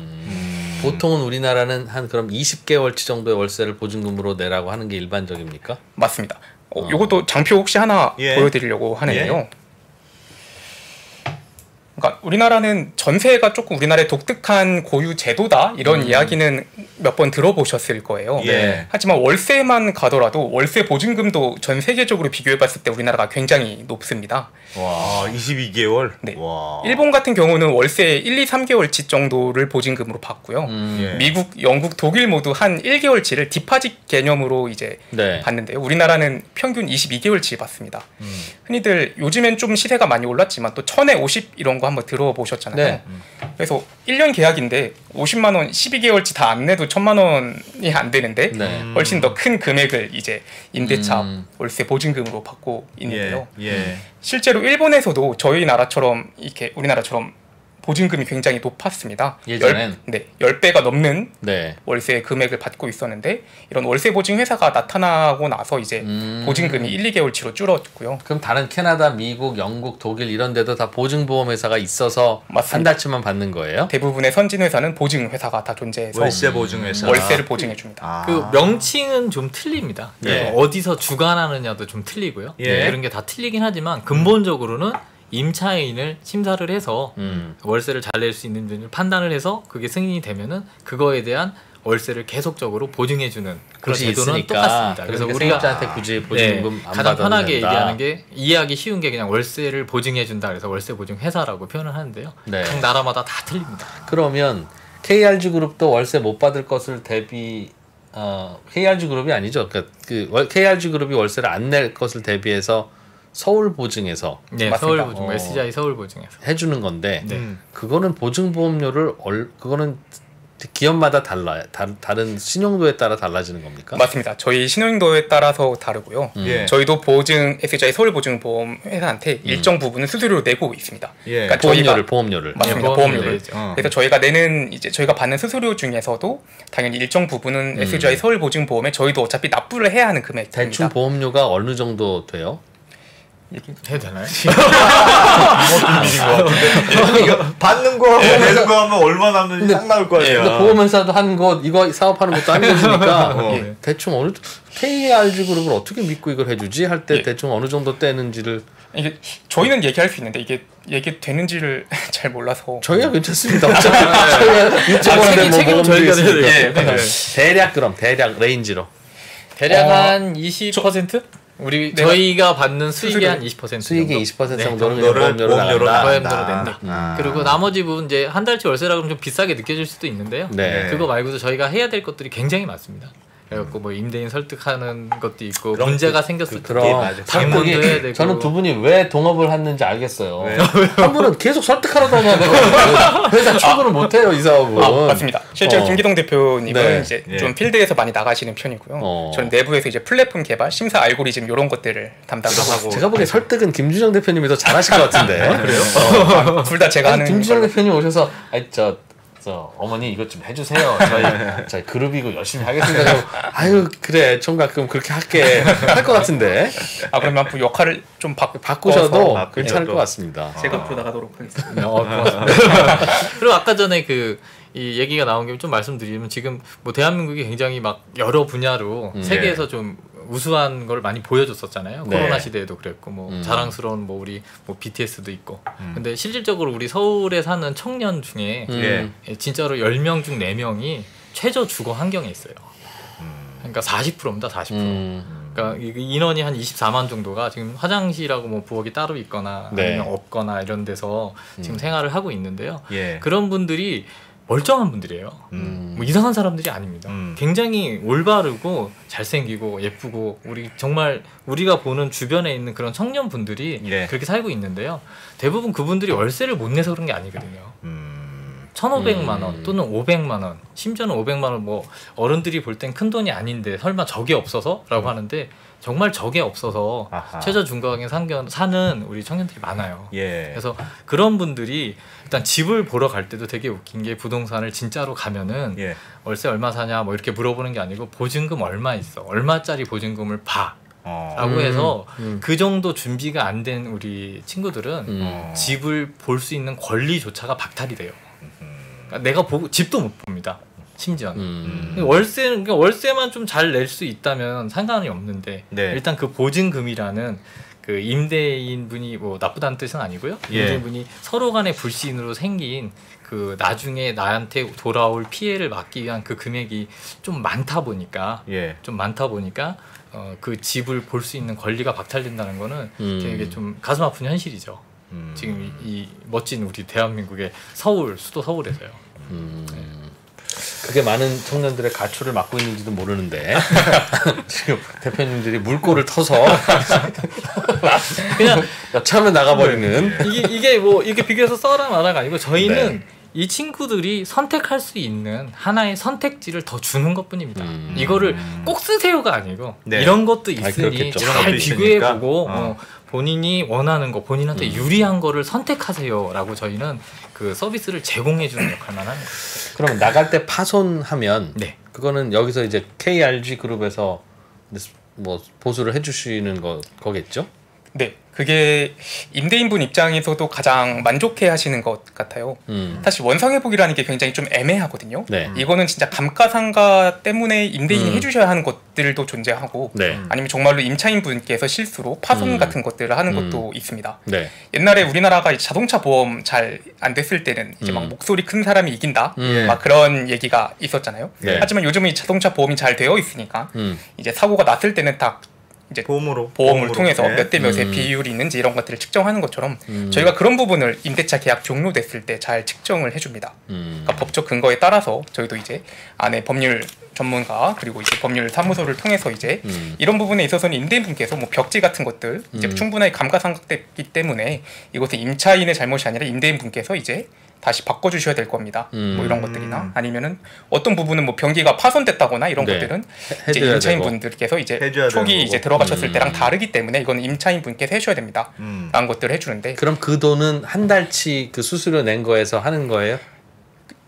보통은 우리나라는 한 그럼 20개월치 정도의 월세를 보증금으로 내라고 하는 게 일반적입니까? 맞습니다. 요것도 장표 혹시 하나 보여드리려고 하는데요. 그러니까 우리나라는 전세가 조금 우리나라의 독특한 고유 제도다 이런 이야기는 몇 번 들어보셨을 거예요. 하지만 월세만 가더라도 월세 보증금도 전 세계적으로 비교해봤을 때 우리나라가 굉장히 높습니다. 와, 22개월? 네. 와. 일본 같은 경우는 월세 1, 2, 3개월치 정도를 보증금으로 받고요. 미국, 영국, 독일 모두 한 1개월치를 디파짓 개념으로 이제 받는데요. 우리나라는 평균 22개월치 받습니다. 흔히들 요즘엔 좀 시세가 많이 올랐지만 또 1000에 50 이런 거 한번 들어보셨잖아요. 그래서 1년 계약인데 50만 원 12개월치 다 안 내도 1000만 원이 안 되는데 훨씬 더 큰 금액을 이제 임대차 월세 보증금으로 받고 있는데요. 실제로 일본에서도 저희 나라처럼 이렇게 우리나라처럼 보증금이 굉장히 높았습니다. 예전엔 10배가 넘는 월세 금액을 받고 있었는데 이런 월세 보증 회사가 나타나고 나서 이제 보증금이 1, 2개월치로 줄었고요. 그럼 다른 캐나다, 미국, 영국, 독일 이런 데도 다 보증보험 회사가 있어서 맞습니다. 한 달치만 받는 거예요? 대부분의 선진 회사는 보증 회사가 다 존재해서 월세 보증 회사. 월세를 보증해 줍니다. 그 명칭은 좀 틀립니다. 어디서 주관하느냐도 좀 틀리고요. 이런 게 다 틀리긴 하지만 근본적으로는 임차인을 심사를 해서 월세를 잘 낼 수 있는지를 판단을 해서 그게 승인이 되면은 그거에 대한 월세를 계속적으로 보증해주는 그런 제도는 있으니까. 똑같습니다. 그래서 우리가 세입자한테 굳이 보증금 안 가장 받아도 편하게 된다. 얘기하는 게 이해하기 쉬운 게 그냥 월세를 보증해준다 그래서 월세 보증 회사라고 표현을 하는데요. 각 나라마다 다 틀립니다. 그러면 KRG 그룹도 월세 못 받을 것을 KRG 그룹이 아니죠. 그러니까 KRG 그룹이 월세를 안 낼 것을 대비해서 서울 보증에서 서울 보증, SGI 서울 보증에서 해주는 건데 그거는 보증보험료를 그거는 기업마다 달라요. 다른 신용도에 따라 달라지는 겁니까? 맞습니다. 저희 신용도에 따라서 다르고요. 저희도 SGI 서울 보증보험 회사한테 일정 부분은 수수료로 내고 있습니다. 그러니까 보험료를 맞습니다. 보험료를. 그래서 저희가 받는 수수료 중에서도 당연히 일정 부분은 SGI 서울 보증보험에 저희도 어차피 납부를 해야 하는 금액입니다. 대충 보험료가 어느 정도 돼요? 해도 되나요? 받는 거 하고 내는 거 하면 얼마 남는지 딱 나올 거 아니야. 근데 보험회사도 한 곳, 이거 사업하는 것도 한 곳이니까 대충 KRG 그룹을 어떻게 믿고 이걸 해주지? 할 때 대충 어느 정도 떼는지를 이게 저희는 얘기할 수 있는데 이게 얘기되는지를 잘 몰라서 저희가 괜찮습니다. 책임 저희가 해야 돼요. 대략 레인지로 대략 한 20%? 저희가 받는 수익의 한 20% 수익의 20% 정도를 보험료로 낸다. 그리고 나머지 부분 이제 한 달치 월세라 그러면 좀 비싸게 느껴질 수도 있는데요. 그거 말고도 저희가 해야 될 것들이 굉장히 많습니다. 그래갖고 뭐 임대인 설득하는 것도 있고 문제가 생겼을 때 방문도 해야 되고. 저는 두 분이 왜 동업을 했는지 알겠어요. 한 분은 계속 설득하러 다녀야 되고 회사 출근을 못해요 이 사업은. 맞습니다. 실제로 김기동 대표님은 이제 좀 필드에서 많이 나가시는 편이고요. 저는 내부에서 이제 플랫폼 개발, 심사 알고리즘 이런 것들을 담당하고. 제가 보기엔 설득은 김준영 대표님이 더 잘하실 것 같은데. 그래요? 둘 다 제가 하는. 김준영 대표님 오셔서 어머니 이것 좀 해주세요. 저희 그룹이고 열심히 하겠습니다. 아유 그래 총각 그럼 그렇게 할게 할 것 같은데. 그러면 역할을 좀 바꾸셔도 괜찮을 것 같습니다. 제가 앞으로 나가도록 하겠습니다. 그리고 아까 전에 이 얘기가 나온 김에 좀 말씀드리면 지금 뭐 대한민국이 굉장히 막 여러 분야로 세계에서 좀 우수한 걸 많이 보여줬었잖아요. 코로나 시대에도 그랬고 뭐 자랑스러운 우리 BTS도 있고. 근데 실질적으로 우리 서울에 사는 청년 중에 진짜로 10명 중 4명이 최저 주거 환경에 있어요. 그러니까 40%입니다. 40%. 그러니까 인원이 한 24만 정도가 지금 화장실하고 뭐 부엌이 따로 있거나 아니면 없거나 이런 데서 지금 생활을 하고 있는데요. 그런 분들이 멀쩡한 분들이에요. 뭐 이상한 사람들이 아닙니다. 굉장히 올바르고 잘생기고 예쁘고 정말 우리가 보는 주변에 있는 그런 청년분들이 그렇게 살고 있는데요. 대부분 그분들이 월세를 못 내서 그런 게 아니거든요. 1,500만 원 또는 500만 원, 심지어는 500만 원 뭐 어른들이 볼 땐 큰 돈이 아닌데 설마 적이 없어서라고 하는데 정말 적이 없어서 최저 중간에 사는 우리 청년들이 많아요. 그래서 그런 분들이 일단 집을 보러 갈 때도 되게 웃긴 게 부동산을 진짜로 가면은 월세 얼마 사냐 뭐 이렇게 물어보는 게 아니고 보증금 얼마 있어, 얼마짜리 보증금을 봐. 라고 해서 그 정도 준비가 안 된 우리 친구들은 집을 볼 수 있는 권리조차가 박탈이 돼요. 그러니까 내가 집도 못 봅니다. 심지어는 월세만 좀 잘 낼 수 있다면 상관이 없는데 일단 그 보증금이라는 그 임대인 분이 뭐 나쁘다는 뜻은 아니고요. 임대인 분이 서로 간의 불신으로 생긴 그 나중에 나한테 돌아올 피해를 막기 위한 그 금액이 좀 많다 보니까 그 집을 볼 수 있는 권리가 박탈된다는 거는 되게 좀 가슴 아픈 현실이죠. 지금 이 멋진 우리 대한민국의 수도 서울에서요. 그게 많은 청년들의 가출을 막고 있는지도 모르는데 지금 대표님들이 물꼬를 터서 그냥 여차하면 나가버리는 이게 뭐 이렇게 비교해서 써라 말아가 아니고 저희는 이 친구들이 선택할 수 있는 하나의 선택지를 더 주는 것뿐입니다. 이거를 꼭 쓰세요가 아니고 이런 것도 있으니 잘 비교해보고 본인이 원하는 거, 본인한테 유리한 거를 선택하세요라고 저희는 그 서비스를 제공해주는 역할만 하는 거예요. 그러면 나갈 때 파손하면 그거는 여기서 이제 KRG 그룹에서 뭐 보수를 해주시는 거겠죠? 네, 그게 임대인분 입장에서도 가장 만족해하시는 것 같아요. 사실 원상회복이라는 게 굉장히 좀 애매하거든요. 이거는 진짜 감가상가 때문에 임대인이 해주셔야 하는 것들도 존재하고 아니면 정말로 임차인분께서 실수로 파손 같은 것들을 하는 것도 있습니다. 옛날에 우리나라가 자동차 보험 잘 안 됐을 때는 이제 막 목소리 큰 사람이 이긴다 막 그런 얘기가 있었잖아요. 하지만 요즘은 이 자동차 보험이 잘 되어 있으니까 이제 사고가 났을 때는 딱 이제 보험을 통해서 몇 대 몇의 비율이 있는지 이런 것들을 측정하는 것처럼 저희가 그런 부분을 임대차 계약 종료됐을 때 잘 측정을 해줍니다. 그러니까 법적 근거에 따라서 저희도 이제 안에 법률 전문가 그리고 이제 법률 사무소를 통해서 이제 이런 부분에 있어서는 임대인분께서 뭐 벽지 같은 것들 이제 충분하게 감가상각됐기 때문에 이것은 임차인의 잘못이 아니라 임대인분께서 이제 다시 바꿔주셔야 될 겁니다. 뭐 이런 것들이나 아니면은 어떤 부분은 뭐 변기가 파손됐다거나 이런 것들은 이제 임차인분들께서 이제 초기 이제 들어가셨을 때랑 다르기 때문에 이거는 임차인분께서 해줘야 됩니다. 라는 것들을 해주는데 그럼 그 돈은 한 달치 그 수수료 낸 거에서 하는 거예요?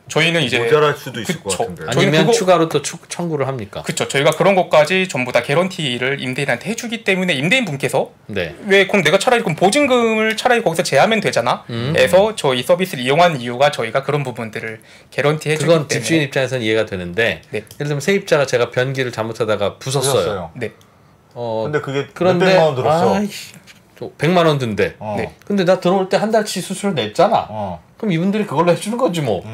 저희는 이제 모자랄 수도 있을 것 같은데 아니면 추가로 또 청구를 합니까? 그렇죠. 저희가 그런 것까지 전부 다 개런티를 임대인한테 해주기 때문에 임대인분께서 왜 그럼 내가 차라리 그럼 보증금을 차라리 거기서 제하면 되잖아 해서 저희 서비스를 이용한 이유가 저희가 그런 부분들을 개런티 해주기 때문에 그건 집주인 입장에서는 이해가 되는데 예를 들면 세입자가 제가 변기를 잘못하다가 부쉈어요. 근데 그게 몇백만 원 들었어. 100만 원 든대. 근데 나 들어올 때 한 달치 수수료 냈잖아. 그럼 이분들이 그걸로 해주는 거지 뭐.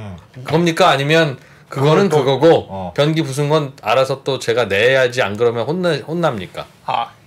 겁니까? 아니면 그거는 그거고 변기 부순 건 알아서 또 제가 내야지 안 그러면 혼납니까?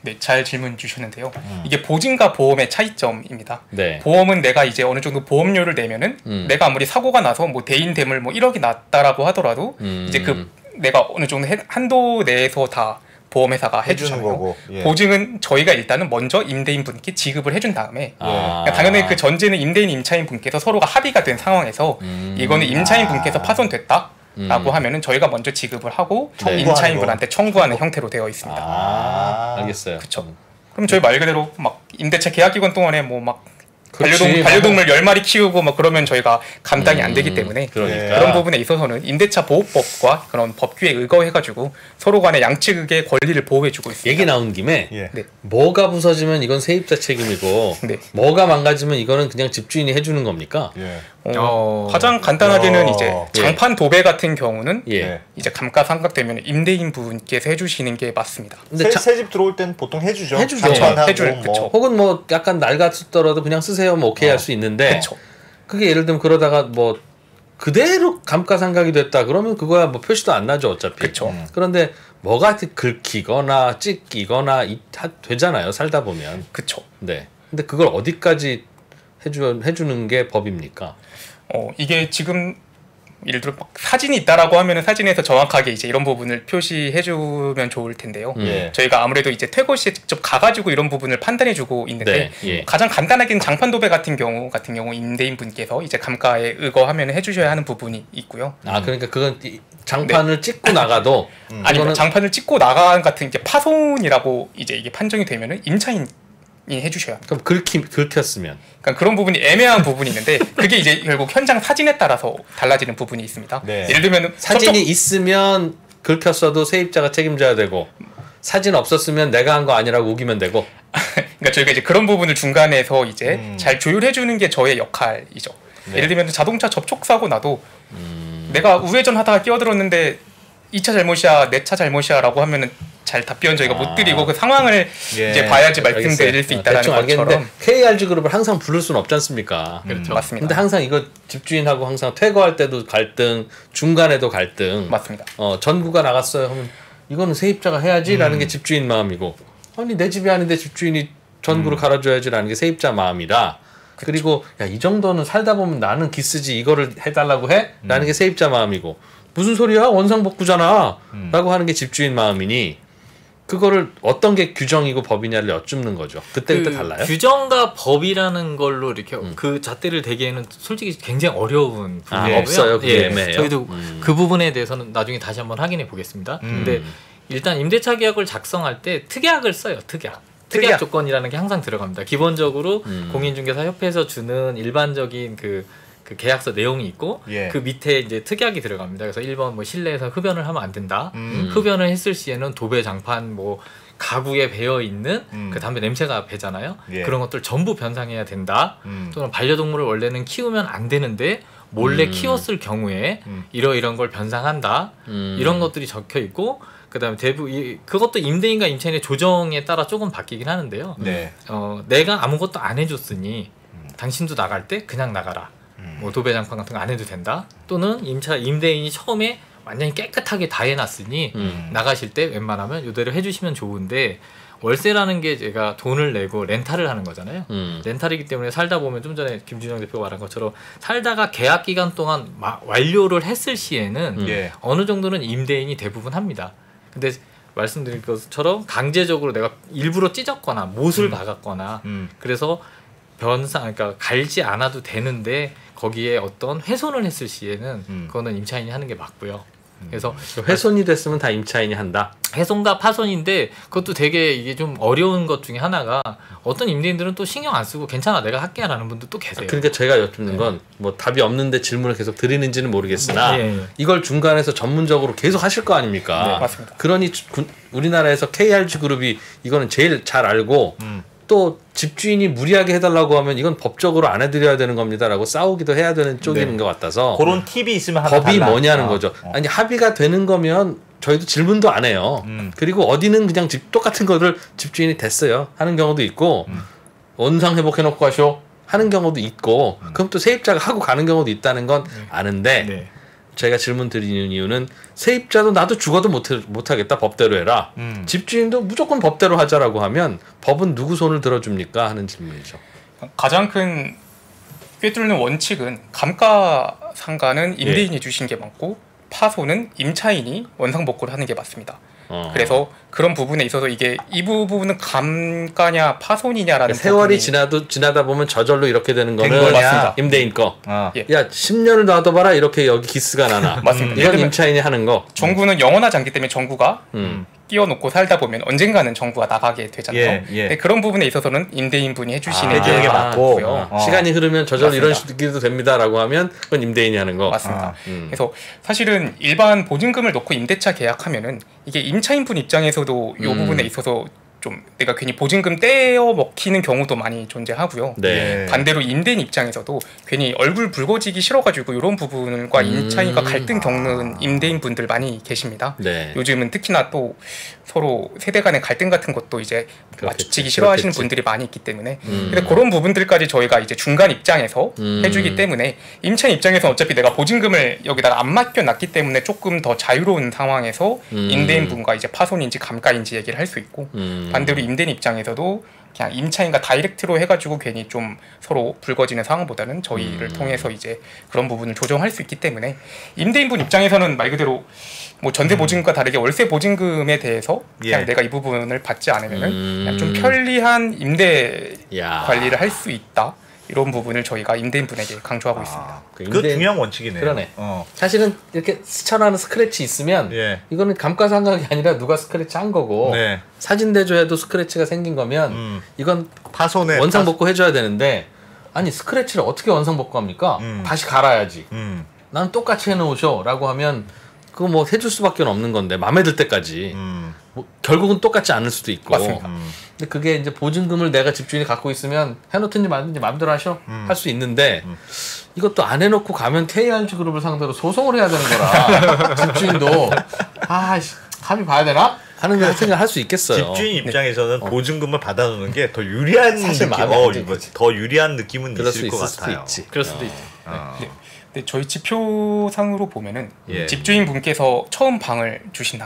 네, 잘 질문 주셨는데요. 이게 보증과 보험의 차이점입니다. 보험은 내가 이제 어느 정도 보험료를 내면은 내가 아무리 사고가 나서 뭐 대인 대물 뭐 1억이 났다라고 하더라도 이제 그 내가 어느 정도 한도 내에서 다 보험회사가 해주는 거고 보증은 저희가 일단은 먼저 임대인분께 지급을 해준 다음에 그러니까 당연히 그 전제는 임대인 임차인분께서 서로가 합의가 된 상황에서 이거는 임차인분께서 파손됐다 라고 하면은 저희가 먼저 지급을 하고 임차인분한테 청구하는 형태로 되어 있습니다. 알겠어요. 그렇죠. 그럼 저희 말 그대로 막 임대차 계약 기간 동안에 뭐 막 반려동물 10마리 키우고 막 그러면 저희가 감당이 안 되기 때문에 그런 부분에 있어서는 임대차 보호법과 그런 법규에 의거해가지고 서로 간의 양측의 권리를 보호해주고 있습니다. 얘기 나온 김에 뭐가 부서지면 이건 세입자 책임이고 뭐가 망가지면 이거는 그냥 집주인이 해주는 겁니까? 가장 간단하게는 이제 장판 도배 같은 경우는 이제 감가상각되면 임대인분께서 해주시는 게 맞습니다. 근데 새 집 들어올 때는 보통 해주죠. 그쵸. 혹은 뭐 약간 낡았더라도 그냥 쓰세요. 뭐 오케이 할 수 있는데 그게 예를 들면 그러다가 뭐 그대로 감가상각이 됐다 그러면 그거야 뭐 표시도 안 나죠 어차피. 그런데 뭐가 긁히거나 찢기거나 되잖아요 살다 보면. 네. 근데 그걸 어디까지 해주는 게 법입니까? 이게 지금 예를 들어 막 사진이 있다라고 하면은 사진에서 정확하게 이제 이런 부분을 표시해주면 좋을 텐데요. 저희가 아무래도 이제 퇴거 시에 직접 가가지고 이런 부분을 판단해주고 있는데 가장 간단하게는 장판 도배 같은 경우 임대인 분께서 이제 감가에 의거하면 해주셔야 하는 부분이 있고요. 아 그러니까 그건 장판을 찍고 나가도 아니면 장판을 찍고 나간 같은 게 파손이라고 이제 이게 판정이 되면은 임차인 해주셔야. 그럼 긁혔으면. 그러니까 그런 부분이 애매한 부분이 있는데 그게 이제 결국 현장 사진에 따라서 달라지는 부분이 있습니다. 예를 들면 사진이 있으면 긁혔어도 세입자가 책임져야 되고 사진 없었으면 내가 한 거 아니라고 우기면 되고. 그러니까 저희가 이제 그런 부분을 중간에서 이제 잘 조율해 주는 게 저의 역할이죠. 예를 들면 자동차 접촉 사고 나도 내가 우회전 하다가 끼어들었는데 2차 잘못이야, 내 차 잘못이야라고 하면은 잘 답변 저희가 못 드리고 그 상황을 이제 봐야지 말씀드릴 수 있다라는 것처럼. KRG 그룹을 항상 부를 수는 없지 않습니까? 그렇죠. 맞습니다. 근데 항상 이거 집주인하고 항상 퇴거할 때도 갈등, 중간에도 갈등. 맞습니다. 전구가 나갔어요 하면 이거는 세입자가 해야지라는 게 집주인 마음이고, 아니 내 집이 아닌데 집주인이 전구를 갈아줘야지라는 게 세입자 마음이라. 그리고 야, 이 정도는 살다 보면 나는 기쓰지 이거를 해달라고 해? 라는 게 세입자 마음이고, 무슨 소리야 원상복구잖아 라고 하는 게 집주인 마음이니 그거를 어떤 게 규정이고 법이냐를 여쭙는 거죠. 그때부터 달라요? 규정과 법이라는 걸로 이렇게 그 잣대를 대기에는 솔직히 굉장히 어려운 부분이고요. 없어요. 그게 애매해요. 저희도 그 부분에 대해서는 나중에 다시 한번 확인해 보겠습니다. 근데 일단 임대차 계약을 작성할 때 특약을 써요. 특약 조건이라는 게 항상 들어갑니다. 기본적으로 공인중개사협회에서 주는 일반적인 그 계약서 내용이 있고 그 밑에 이제 특약이 들어갑니다. 그래서 1번 뭐 실내에서 흡연을 하면 안 된다. 흡연을 했을 시에는 도배 장판 뭐 가구에 배어 있는 그 담배 냄새가 배잖아요. 그런 것들 전부 변상해야 된다. 또는 반려동물을 원래는 키우면 안 되는데 몰래 키웠을 경우에 이런 걸 변상한다. 이런 것들이 적혀 있고, 그다음에 그것도 임대인과 임차인의 조정에 따라 조금 바뀌긴 하는데요. 내가 아무것도 안 해줬으니 당신도 나갈 때 그냥 나가라. 뭐 도배 장판 같은 거 안 해도 된다. 또는 임대인이 처음에 완전히 깨끗하게 다 해놨으니 나가실 때 웬만하면 이대로 해주시면 좋은데, 월세라는 게 제가 돈을 내고 렌탈을 하는 거잖아요. 렌탈이기 때문에 살다 보면 좀 전에 김준영 대표가 말한 것처럼 살다가 계약 기간 동안 완료를 했을 시에는 어느 정도는 임대인이 대부분 합니다. 근데 말씀드린 것처럼 강제적으로 내가 일부러 찢었거나 못을 박았거나 그래서 그러니까 갈지 않아도 되는데 거기에 어떤 훼손을 했을 시에는 그거는 임차인이 하는 게 맞고요. 그래서 훼손이 됐으면 다 임차인이 한다. 훼손과 파손인데 그것도 되게 이게 좀 어려운 것 중에 하나가, 어떤 임대인들은 또 신경 안 쓰고 괜찮아 내가 할게 라는 분도 또 계세요. 그러니까 제가 여쭙는 건 뭐 답이 없는데 질문을 계속 드리는지는 모르겠으나 이걸 중간에서 전문적으로 계속 하실 거 아닙니까? 맞습니다. 그러니 우리나라에서 KRG 그룹이 이거는 제일 잘 알고 또 집주인이 무리하게 해달라고 하면 이건 법적으로 안 해드려야 되는 겁니다라고 싸우기도 해야 되는 쪽인 것 같아서, 그런 팁이 있으면 법이 뭐냐는 거죠. 아니 합의가 되는 거면 저희도 질문도 안 해요. 그리고 어디는 그냥 똑같은 거를 집주인이 됐어요 하는 경우도 있고, 원상 회복해놓고 가쇼 하는 경우도 있고, 그럼 또 세입자가 하고 가는 경우도 있다는 건 아는데 제가 질문 드리는 이유는 세입자도 나도 죽어도 못하겠다 법대로 해라. 집주인도 무조건 법대로 하자라고 하면 법은 누구 손을 들어줍니까 하는 질문이죠. 가장 큰 꿰뚫는 원칙은 감가상가는 임대인이 주신 게 맞고 파손은 임차인이 원상복구를 하는 게 맞습니다. 그래서 그런 부분에 있어서 이 부분은 감가냐 파손이냐라는, 그러니까 세월이 지나다 보면 저절로 이렇게 되는 거는 임대인 거. 야 10년을 놔둬봐라 이렇게 여기 기스가 나나. 맞습니다. 이건 임차인이 하는 거. 전구는 영원하지 않기 때문에 전구가 끼워놓고 살다 보면 언젠가는 전구가 나가게 되잖아요. 그런 부분에 있어서는 임대인분이 해주시는 게 맞고요. 시간이 흐르면 저절로 이런 식으로 됩니다라고 하면 그건 임대인이 하는 거. 맞습니다. 그래서 사실은 일반 보증금을 놓고 임대차 계약하면은 이게 임차인분 입장에서도 이 부분에 있어서 좀 내가 괜히 보증금 떼어 먹히는 경우도 많이 존재하고요. 반대로 임대인 입장에서도 괜히 얼굴 붉어지기 싫어가지고 이런 부분과 임차인과 갈등 겪는 임대인분들 많이 계십니다. 요즘은 특히나 또 서로 세대 간의 갈등 같은 것도 이제 맞추기 싫어하시는 분들이 많이 있기 때문에 근데 그런 부분들까지 저희가 이제 중간 입장에서 해주기 때문에 임차인 입장에서는 어차피 내가 보증금을 여기다가 안 맡겨놨기 때문에 조금 더 자유로운 상황에서 임대인분과 이제 파손인지 감가인지 얘기를 할 수 있고 반대로 임대인 입장에서도 그냥 임차인과 다이렉트로 해가지고 괜히 좀 서로 불거지는 상황보다는 저희를 통해서 이제 그런 부분을 조정할 수 있기 때문에 임대인분 입장에서는 말 그대로 뭐 전세 보증금과 다르게 월세 보증금에 대해서 그냥 내가 이 부분을 받지 않으면은 그냥 좀 편리한 임대 관리를 할 수 있다. 이런 부분을 저희가 임대인분에게 강조하고 있습니다. 그 중요한 원칙이네요. 그러네. 사실은 이렇게 스쳐나는 스크래치 있으면 이거는 감가상각이 아니라 누가 스크래치 한 거고 사진 대조해도 스크래치가 생긴 거면 이건 파손에 원상복구 해줘야 되는데 아니 스크래치를 어떻게 원상복구합니까? 다시 갈아야지. 나는 똑같이 해놓으셔 라고 하면 그거 뭐 해줄 수밖에 없는 건데 마음에 들 때까지 뭐 결국은 똑같지 않을 수도 있고. 맞습니다. 근데 그게 이제 보증금을 내가 집주인이 갖고 있으면 해놓든지 말든지 마음대로 하셔 할 수 있는데 이것도 안 해놓고 가면 KRG 그룹을 상대로 소송을 해야 되는 거라 집주인도 합의 봐야 되나? 하는 생각을 할 수 있겠어요. 집주인 입장에서는 보증금을 받아놓는 게 더 유리한 더 유리한 느낌은 있을 것 같아요. 그럴 수도 있지. 네, 저희 지표상으로 보면은 집주인 분께서 처음 방을 주신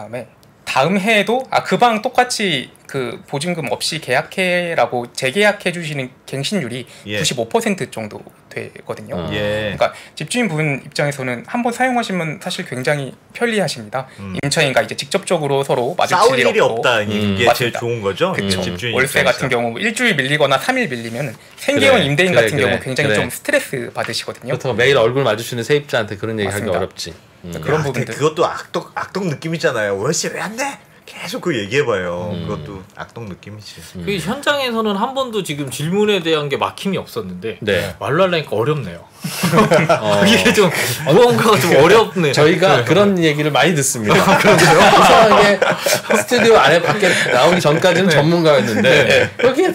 다음 해에도 그 방 똑같이 그 보증금 없이 계약해라고 재계약해 주시는 갱신율이 95% 정도 되거든요. 그러니까 집주인 분 입장에서는 한번 사용하시면 사실 굉장히 편리하십니다. 임차인과 이제 직접적으로 서로 마주칠 일 일이 없다. 이게 제일 좋은 거죠. 집주인 월세 같은 경우 일주일 밀리거나 3일 밀리면 생계형 임대인 같은 경우 굉장히 좀 스트레스 받으시거든요. 그렇다고 매일 얼굴 마주치는 세입자한테 그런 얘기 하기 어렵지. 그런 부분들. 그것도 악덕 느낌이잖아요. 월세 왜 안 내? 계속 그 얘기해봐요. 그것도 악덕 느낌이지. 그 현장에서는 한 번도 지금 질문에 대한 게 막힘이 없었는데 말로 하려니까 어렵네요. 이게 좀 무언가가 좀 어렵네요. 저희가 그런 얘기를 많이 듣습니다. 이상하게 스튜디오 안에 밖에 나오기 전까지는 전문가였는데 여기에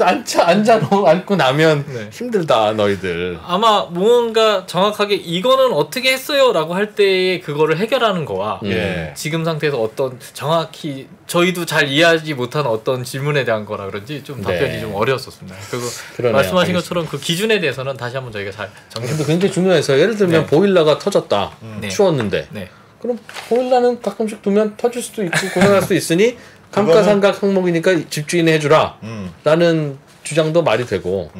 앉고 나면 힘들다 너희들. 아마 무언가 정확하게 이거는 어떻게 했어요 라고 할 때에 그거를 해결하는 거와 지금 상태에서 어떤 정확히 저희도 잘 이해하지 못하는 어떤 질문에 대한 거라 그런지 좀 답변이 좀 어려웠었습니다. 그리고 말씀하신 것처럼 그 기준에 대해서는 다시 한번 저희가 잘 정리해서 굉장히 중요해서 예를 들면 보일러가 터졌다. 추웠는데 그럼 보일러는 가끔씩 두면 터질 수도 있고 고장날 수도 있으니 감가상각 항목이니까 집주인이 해주라 라는 주장도 말이 되고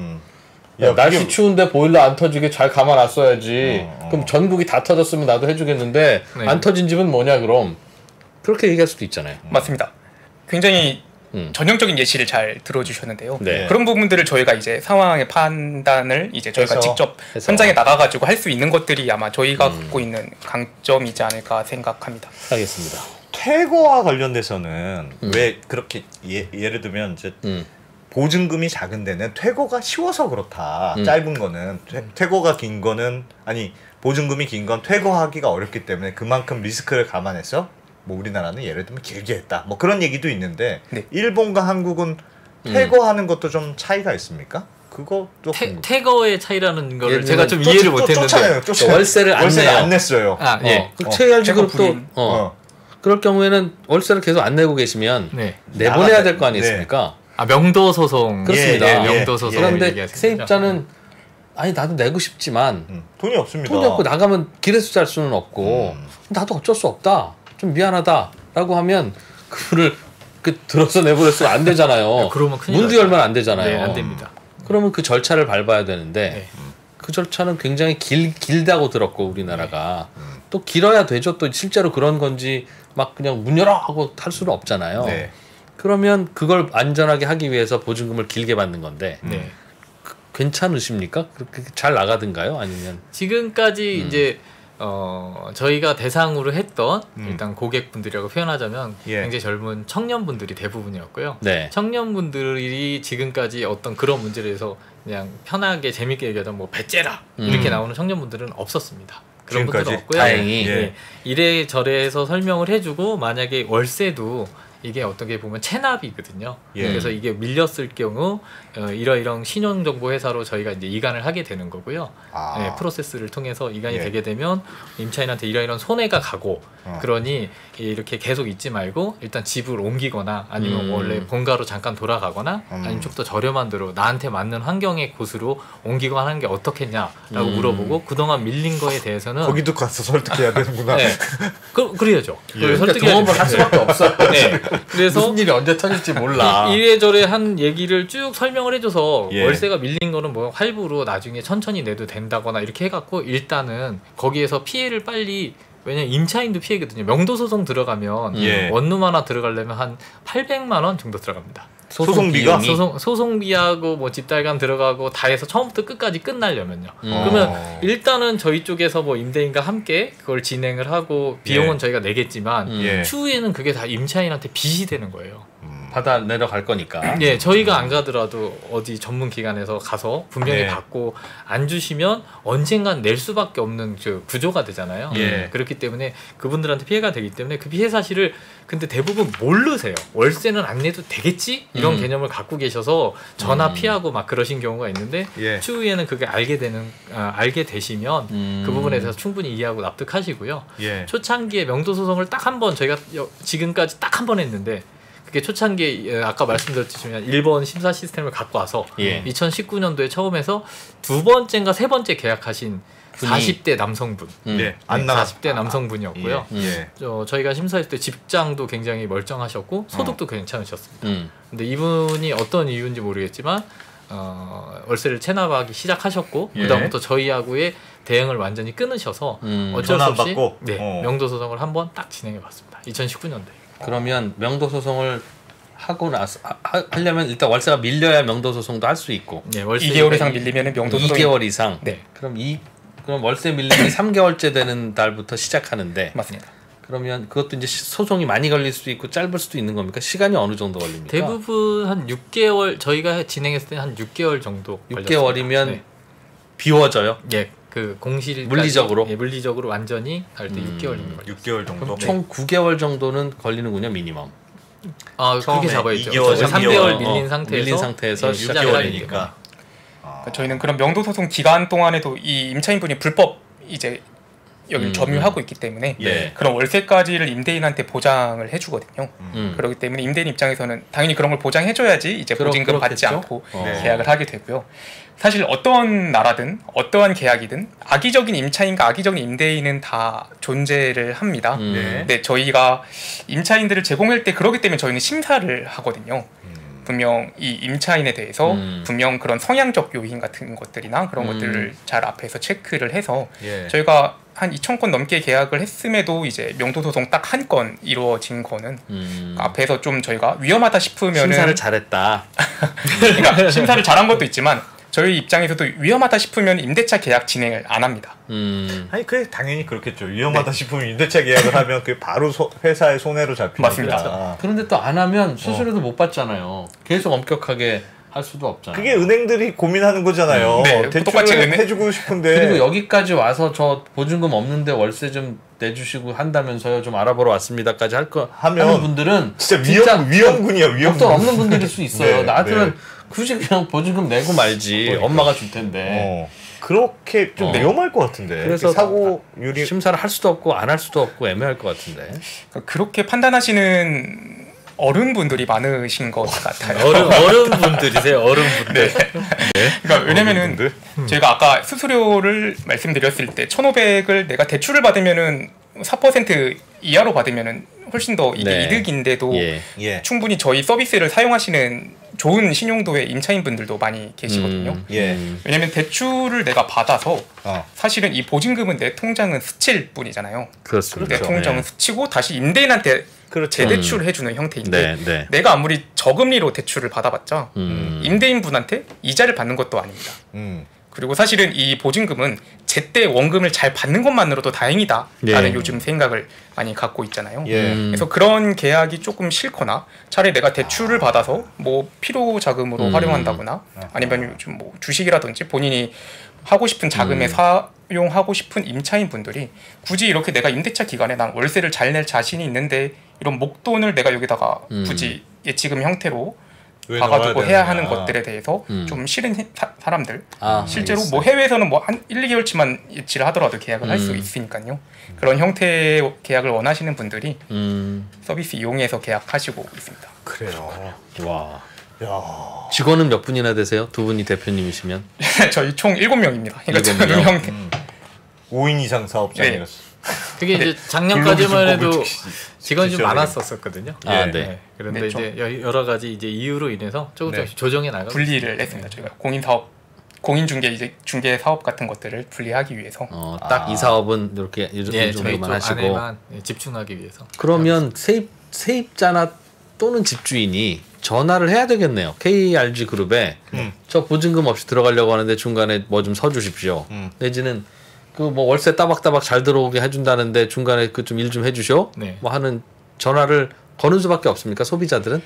날씨 추운데 보일러 안 터지게 잘 감아놨어야지. 그럼 전국이 다 터졌으면 나도 해주겠는데 안 터진 집은 뭐냐 그럼 그렇게 얘기할 수도 있잖아요. 맞습니다. 굉장히 전형적인 예시를 잘 들어주셨는데요. 그런 부분들을 저희가 이제 상황의 판단을 이제 저희가 직접 현장에 나가가지고 할 수 있는 것들이 아마 저희가 갖고 있는 강점이지 않을까 생각합니다. 알겠습니다. 퇴거와 관련돼서는 왜 그렇게 예를 들면 이제 보증금이 작은 데는 퇴거가 쉬워서 그렇다. 짧은 거는 퇴거가 긴 거는 보증금이 긴 건 퇴거하기가 어렵기 때문에 그만큼 리스크를 감안해서 뭐 우리나라는 예를 들면 길게 했다. 뭐 그런 얘기도 있는데 일본과 한국은 퇴거하는 것도 좀 차이가 있습니까? 그것도 퇴거의 차이라는 걸 제가 좀 이해를 못했는데 월세를 안 냈어요. KRG 그룹도 그럴 경우에는 월세를 계속 안 내고 계시면 내보내야 될 거 아니겠습니까? 명도 소송. 그렇습니다. 명도 소송. 그런데 세입자는 나도 내고 싶지만 돈이 없습니다. 돈이 없고 나가면 길에서 잘 수는 없고 나도 어쩔 수 없다. 좀 미안하다라고 하면 그분을 들어서 내보냈으면 안 되잖아요. 그러면 큰일 문도 열면 안 되잖아요. 안 됩니다. 그러면 그 절차를 밟아야 되는데 그 절차는 굉장히 길다고 들었고 우리나라가 또 길어야 되죠. 또 실제로 그런 건지 막 그냥 문 열어 하고 할 수는 없잖아요. 그러면 그걸 안전하게 하기 위해서 보증금을 길게 받는 건데 괜찮으십니까? 그렇게 잘 나가든가요? 아니면 지금까지 이제 저희가 대상으로 했던 일단 고객분들이라고 표현하자면 굉장히 젊은 청년분들이 대부분이었고요. 청년분들이 지금까지 어떤 그런 문제에 대해서 그냥 편하게 재밌게 얘기하던 뭐 배째라 이렇게 나오는 청년분들은 없었습니다. 그런 분들은 없고요. 다행히 이래저래해서 설명을 해주고 만약에 월세도 이게 어떻게 보면 체납이거든요. 그래서 이게 밀렸을 경우 이러이런 신용정보 회사로 저희가 이제 이관을 하게 되는 거고요. 프로세스를 통해서 이관이 되게 되면 임차인한테 이러이런 손해가 가고 그러니 이렇게 계속 있지 말고 일단 집을 옮기거나 아니면 원래 본가로 잠깐 돌아가거나 아니면 좀 더 저렴한 데로 나한테 맞는 환경의 곳으로 옮기고 하는 게 어떻겠냐라고 물어보고 그동안 밀린 거에 대해서는 거기도 가서 설득해야 되는구나. 그래야죠. 동업을 할 수밖에 없어요. 그래서 무슨 일이 언제 터질지 몰라. 이래저래 한 얘기를 쭉 설명을 해줘서 예. 월세가 밀린 거는 뭐 할부로 나중에 천천히 내도 된다거나 이렇게 해갖고 일단은 거기에서 피해를 빨리 왜냐면 임차인도 피해거든요. 명도 소송 들어가면 예. 원룸 하나 들어가려면 한 800만 원 정도 들어갑니다. 소송비가? 소송비하고 뭐 집달감 들어가고 다 해서 처음부터 끝까지 끝나려면요. 그러면 일단은 저희 쪽에서 뭐 임대인과 함께 그걸 진행을 하고 비용은 예. 저희가 내겠지만 예. 추후에는 그게 다 임차인한테 빚이 되는 거예요. 받아 내려갈 거니까. 예, 저희가 안 가더라도 어디 전문 기관에서 가서 분명히 예. 받고 안 주시면 언젠간 낼 수밖에 없는 그 구조가 되잖아요. 예. 그렇기 때문에 그분들한테 피해가 되기 때문에 그 피해 사실을 근데 대부분 모르세요. 월세는 안 내도 되겠지? 이런 개념을 갖고 계셔서 전화 피하고 막 그러신 경우가 있는데 예. 추후에는 그게 알게 되시면 그 부분에 대해서 충분히 이해하고 납득하시고요. 예. 초창기에 명도 소송을 딱 한 번 저희가 지금까지 딱 한 번 했는데 그게 초창기에 아까 말씀드렸지만 1번 심사 시스템을 갖고 와서 예. 2019년도에 처음 해서 두 번째인가 세 번째 계약하신 40대 남성분. 예. 안 나가. 40대 남성분이었고요. 예. 저희가 심사했을 때 직장도 굉장히 멀쩡하셨고 소득도 괜찮으셨습니다. 근데 이분이 어떤 이유인지 모르겠지만 월세를 체납하기 시작하셨고 예. 그다음부터 저희하고의 대응을 완전히 끊으셔서 어쩔 수 없이 받고? 명도 소송을 한번 딱 진행해봤습니다. 2019년도에. 그러면 명도 소송을 하고 나서 하려면 일단 월세가 밀려야 명도 소송도 할 수 있고. 네, 월세 2개월 이상 밀리면 명도 소송. 2개월 이상. 네. 그럼 월세 밀림이 3개월째 되는 달부터 시작하는데. 맞습니다. 그러면 그것도 이제 소송이 많이 걸릴 수도 있고 짧을 수도 있는 겁니까? 시간이 어느 정도 걸립니까? 대부분 한 6개월 저희가 진행했을 때 한 6개월 정도 6개월이면 네. 비워져요? 예. 그 공실 물리적으로? 예, 물리적으로 완전히 할 때 6개월 정도 걸려요. 6개월 정도. 그럼 총 9개월 정도는 걸리는군요, 미니멈. 그렇게 처음에 잡아야죠. 2개월, 3개월 3개월 밀린 상태에서 예, 시작을 하기 때문에. 그러니까. 그러니까 저희는 그런 명도 소송 기간 동안에도 이 임차인분이 불법 이제 여기를 점유하고 있기 때문에 네. 그런 월세까지를 임대인한테 보장을 해주거든요. 그렇기 때문에 임대인 입장에서는 당연히 그런 걸 보장해줘야지 이제 보증금 받지 그렇겠죠? 않고 네. 계약을 하게 되고요. 사실 어떤 나라든 어떠한 계약이든 악의적인 임차인과 악의적인 임대인은 다 존재를 합니다. 네. 근데 저희가 임차인들을 제공할 때 그러기 때문에 저희는 심사를 하거든요. 분명 이 임차인에 대해서 분명 그런 성향적 요인 같은 것들이나 그런 것들을 잘 앞에서 체크를 해서 예. 저희가 한 2,000건 넘게 계약을 했음에도 이제 명도 소송 딱 한 건 이루어진 거는 앞에서 좀 저희가 위험하다 싶으면은 심사를 잘했다. 그러니까 심사를 잘한 것도 있지만 저희 입장에서도 위험하다 싶으면 임대차 계약 진행을 안 합니다. 아니 그게 당연히 그렇겠죠. 위험하다 싶으면 임대차 계약을 하면 그게 바로 회사의 손해로 잡히니까. 맞습니다. 그런데 또 안 하면 수수료도 못 받잖아요. 계속 엄격하게 할 수도 없잖아요. 그게 은행들이 고민하는 거잖아요. 네, 똑같이 대출을 해주고 싶은데 그리고 여기까지 와서 저 보증금 없는데 월세 좀 내주시고 한다면서요. 좀 알아보러 왔습니다까지 하면 하는 분들은 진짜 위험군이야. 위험군. 돈 없는 분들일 수 있어요. 네, 나한테는 네. 굳이 그냥 보증금 내고 말지. 그러니까. 엄마가 줄 텐데. 그렇게 좀 위험할 것 같은데. 그래서 사고율이 심사를 할 수도 없고 안 할 수도 없고 애매할 것 같은데. 그렇게 판단하시는 어른분들이 많으신 것 같아요. 어른분들이세요. 어른분들. 그러니까 왜냐면은 저희가 아까 수수료를 말씀드렸을 때 1,500을 내가 대출을 받으면은 4% 이하로 받으면은 훨씬 더 이게 네. 이득인데도 예. 충분히 저희 서비스를 사용하시는 좋은 신용도의 임차인분들도 많이 계시거든요. 예. 왜냐면 대출을 내가 받아서 어. 사실은 이 보증금은 내 통장은 스칠 뿐이잖아요. 그렇습니다. 내 통장은 스치고 다시 임대인한테 그렇죠. 재대출을 해주는 형태인데 네, 네. 내가 아무리 저금리로 대출을 받아봤자 임대인분한테 이자를 받는 것도 아닙니다. 그리고 사실은 이 보증금은 제때 원금을 잘 받는 것만으로도 다행이다라는 요즘 생각을 많이 갖고 있잖아요. 그래서 그런 계약이 조금 싫거나 차라리 내가 대출을 받아서 뭐 필요 자금으로 활용한다거나 아니면 요즘 뭐 주식이라든지 본인이 하고 싶은 자금에 사용하고 싶은 임차인 분들이 굳이 이렇게 내가 임대차 기간에 난 월세를 잘 낼 자신이 있는데 이런 목돈을 내가 여기다가 굳이 예치금 형태로 가가지고 해야 하는 것들에 대해서 좀 싫은 사람들 실제로 알겠어요. 뭐 해외에서는 뭐 한 1, 2개월치만 예치를 하더라도 계약을 할 수 있으니까요. 그런 형태의 계약을 원하시는 분들이 서비스 이용해서 계약하시고 있습니다. 그래요. 와. 야. 직원은 몇 분이나 되세요? 두 분이 대표님이시면? 저희 총 7명입니다. 그러니까 7명. 형태. 5인 이상 사업장이었어. 그게 이제 작년까지만 해도 직원이 좀 많았었거든요. 네. 그런데 이제 여러 가지 이제 이유로 인해서 조금씩 조정해 나가고 분리를 했습니다. 저희가 공인중개 이제 중개 사업 같은 것들을 분리하기 위해서 딱 이 사업은 이렇게 이 정도만 하시고 안에만 집중하기 위해서. 그러면 세입자나 또는 집주인이 전화를 해야 되겠네요. KRG 그룹에 저 보증금 없이 들어가려고 하는데 중간에 뭐 좀 서주십시오. 내지는 그 뭐 월세 따박따박 잘 들어오게 해준다는데 중간에 그 좀 일 좀 해주쇼. 뭐 하는 전화를 거는 수밖에 없습니까? 소비자들은?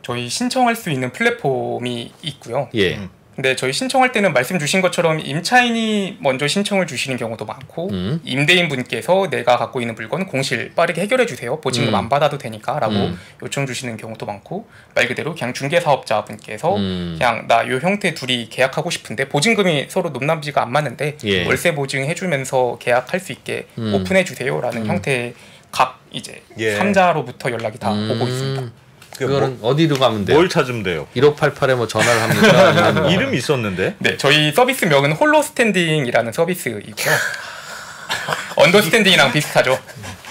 저희 신청할 수 있는 플랫폼이 있고요. 예. 근데 저희 신청할 때는 말씀 주신 것처럼 임차인이 먼저 신청을 주시는 경우도 많고 임대인 분께서 내가 갖고 있는 물건 공실 빠르게 해결해 주세요. 보증금 안 받아도 되니까 라고 요청 주시는 경우도 많고 말 그대로 그냥 중개사업자 분께서 그냥 나 요 형태 둘이 계약하고 싶은데 보증금이 서로 높낮이가 안 맞는데 월세 보증해 주면서 계약할 수 있게 오픈해 주세요 라는 형태의 각 이제 3자로부터 연락이 다 오고 있습니다. 그거는 어디로 가면 돼요? 뭘 찾으면 돼요? 1588에 뭐 전화를 합니까? 이름이 있었는데? 네, 저희 서비스명은 홀로스탠딩이라는 서비스이고요. 언더스탠딩이랑 비슷하죠.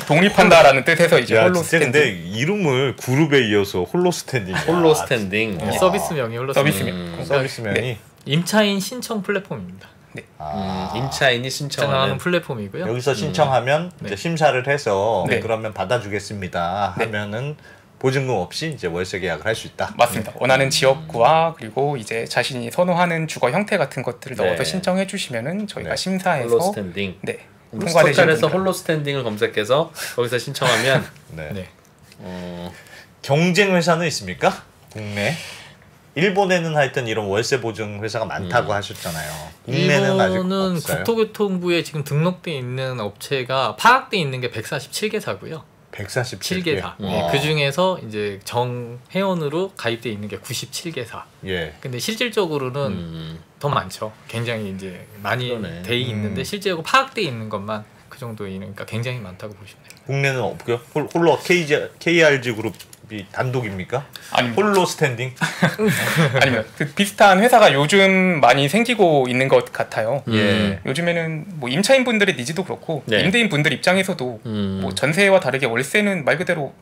독립한다라는 뜻에서 이제 홀로스탠딩. 근데 이름을 그룹에 이어서 홀로스탠딩. 홀로스탠딩. 서비스명이 홀로스탠딩. 서비스명이 네. 임차인 신청 플랫폼입니다. 네. 임차인이 신청하는 플랫폼이고요. 여기서 신청하면 이제 심사를 해서 그러면 받아주겠습니다 하면은 보증금 없이 이제 월세 계약을 할 수 있다. 맞습니다. 원하는 지역구와 그리고 이제 자신이 선호하는 주거 형태 같은 것들을 넣어서 신청해 주시면은 저희가 심사해서 홀로스탠딩. 통과되시는 스토칸에서 홀로스탠딩을 검색해서 거기서 신청하면 경쟁 회사는 있습니까? 국내? 일본에는 하여튼 이런 월세 보증 회사가 많다고 하셨잖아요. 국내는 아직 없어요. 국토교통부에 지금 등록돼 있는 업체가 파악돼 있는 게 147개사고요. 147개사. 그 중에서 이제 정회원으로 가입돼 있는 게 97개사. 근데 실질적으로는 더 많죠. 굉장히 이제 많이 돼 있는데 실제로 파악돼 있는 것만 그 정도이니까 굉장히 많다고 보시면 돼요. 국내는 없고요. 홀로 KRG 그룹이 단독입니까? 아니 홀로 스탠딩? 아니면 그 비슷한 회사가 요즘 많이 생기고 있는 것 같아요. 요즘에는 뭐 임차인 분들의 니즈도 그렇고 임대인 분들 입장에서도 뭐 전세와 다르게 월세는 말 그대로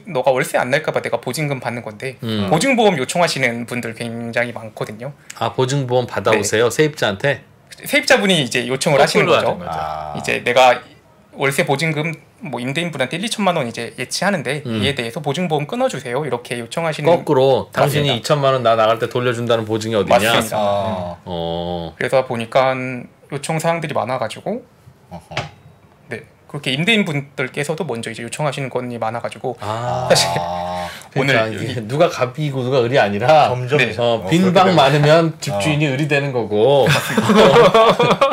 너가 월세 안 낼까봐 내가 보증금 받는 건데 보증보험 요청하시는 분들 굉장히 많거든요. 아 보증보험 받아오세요 세입자한테? 세입자분이 이제 요청을 하시는 거죠. 이제 내가 월세 보증금 뭐 임대인분한테 1-2천만 원 이제 예치하는데 이에 대해서 보증보험 끊어주세요 이렇게 요청하시는. 거꾸로 당신이 2천만 원 나 나갈 때 돌려준다는 보증이 어디냐? 맞습니다. 그래서 보니까 요청 사항들이 많아가지고 그렇게 임대인 분들께서도 먼저 이제 요청하시는 건이 많아가지고 사실 그러니까 오늘 누가 갑이고 누가 을이 아니라 점점 빈 방 많으면 집주인이 을이 되는 거고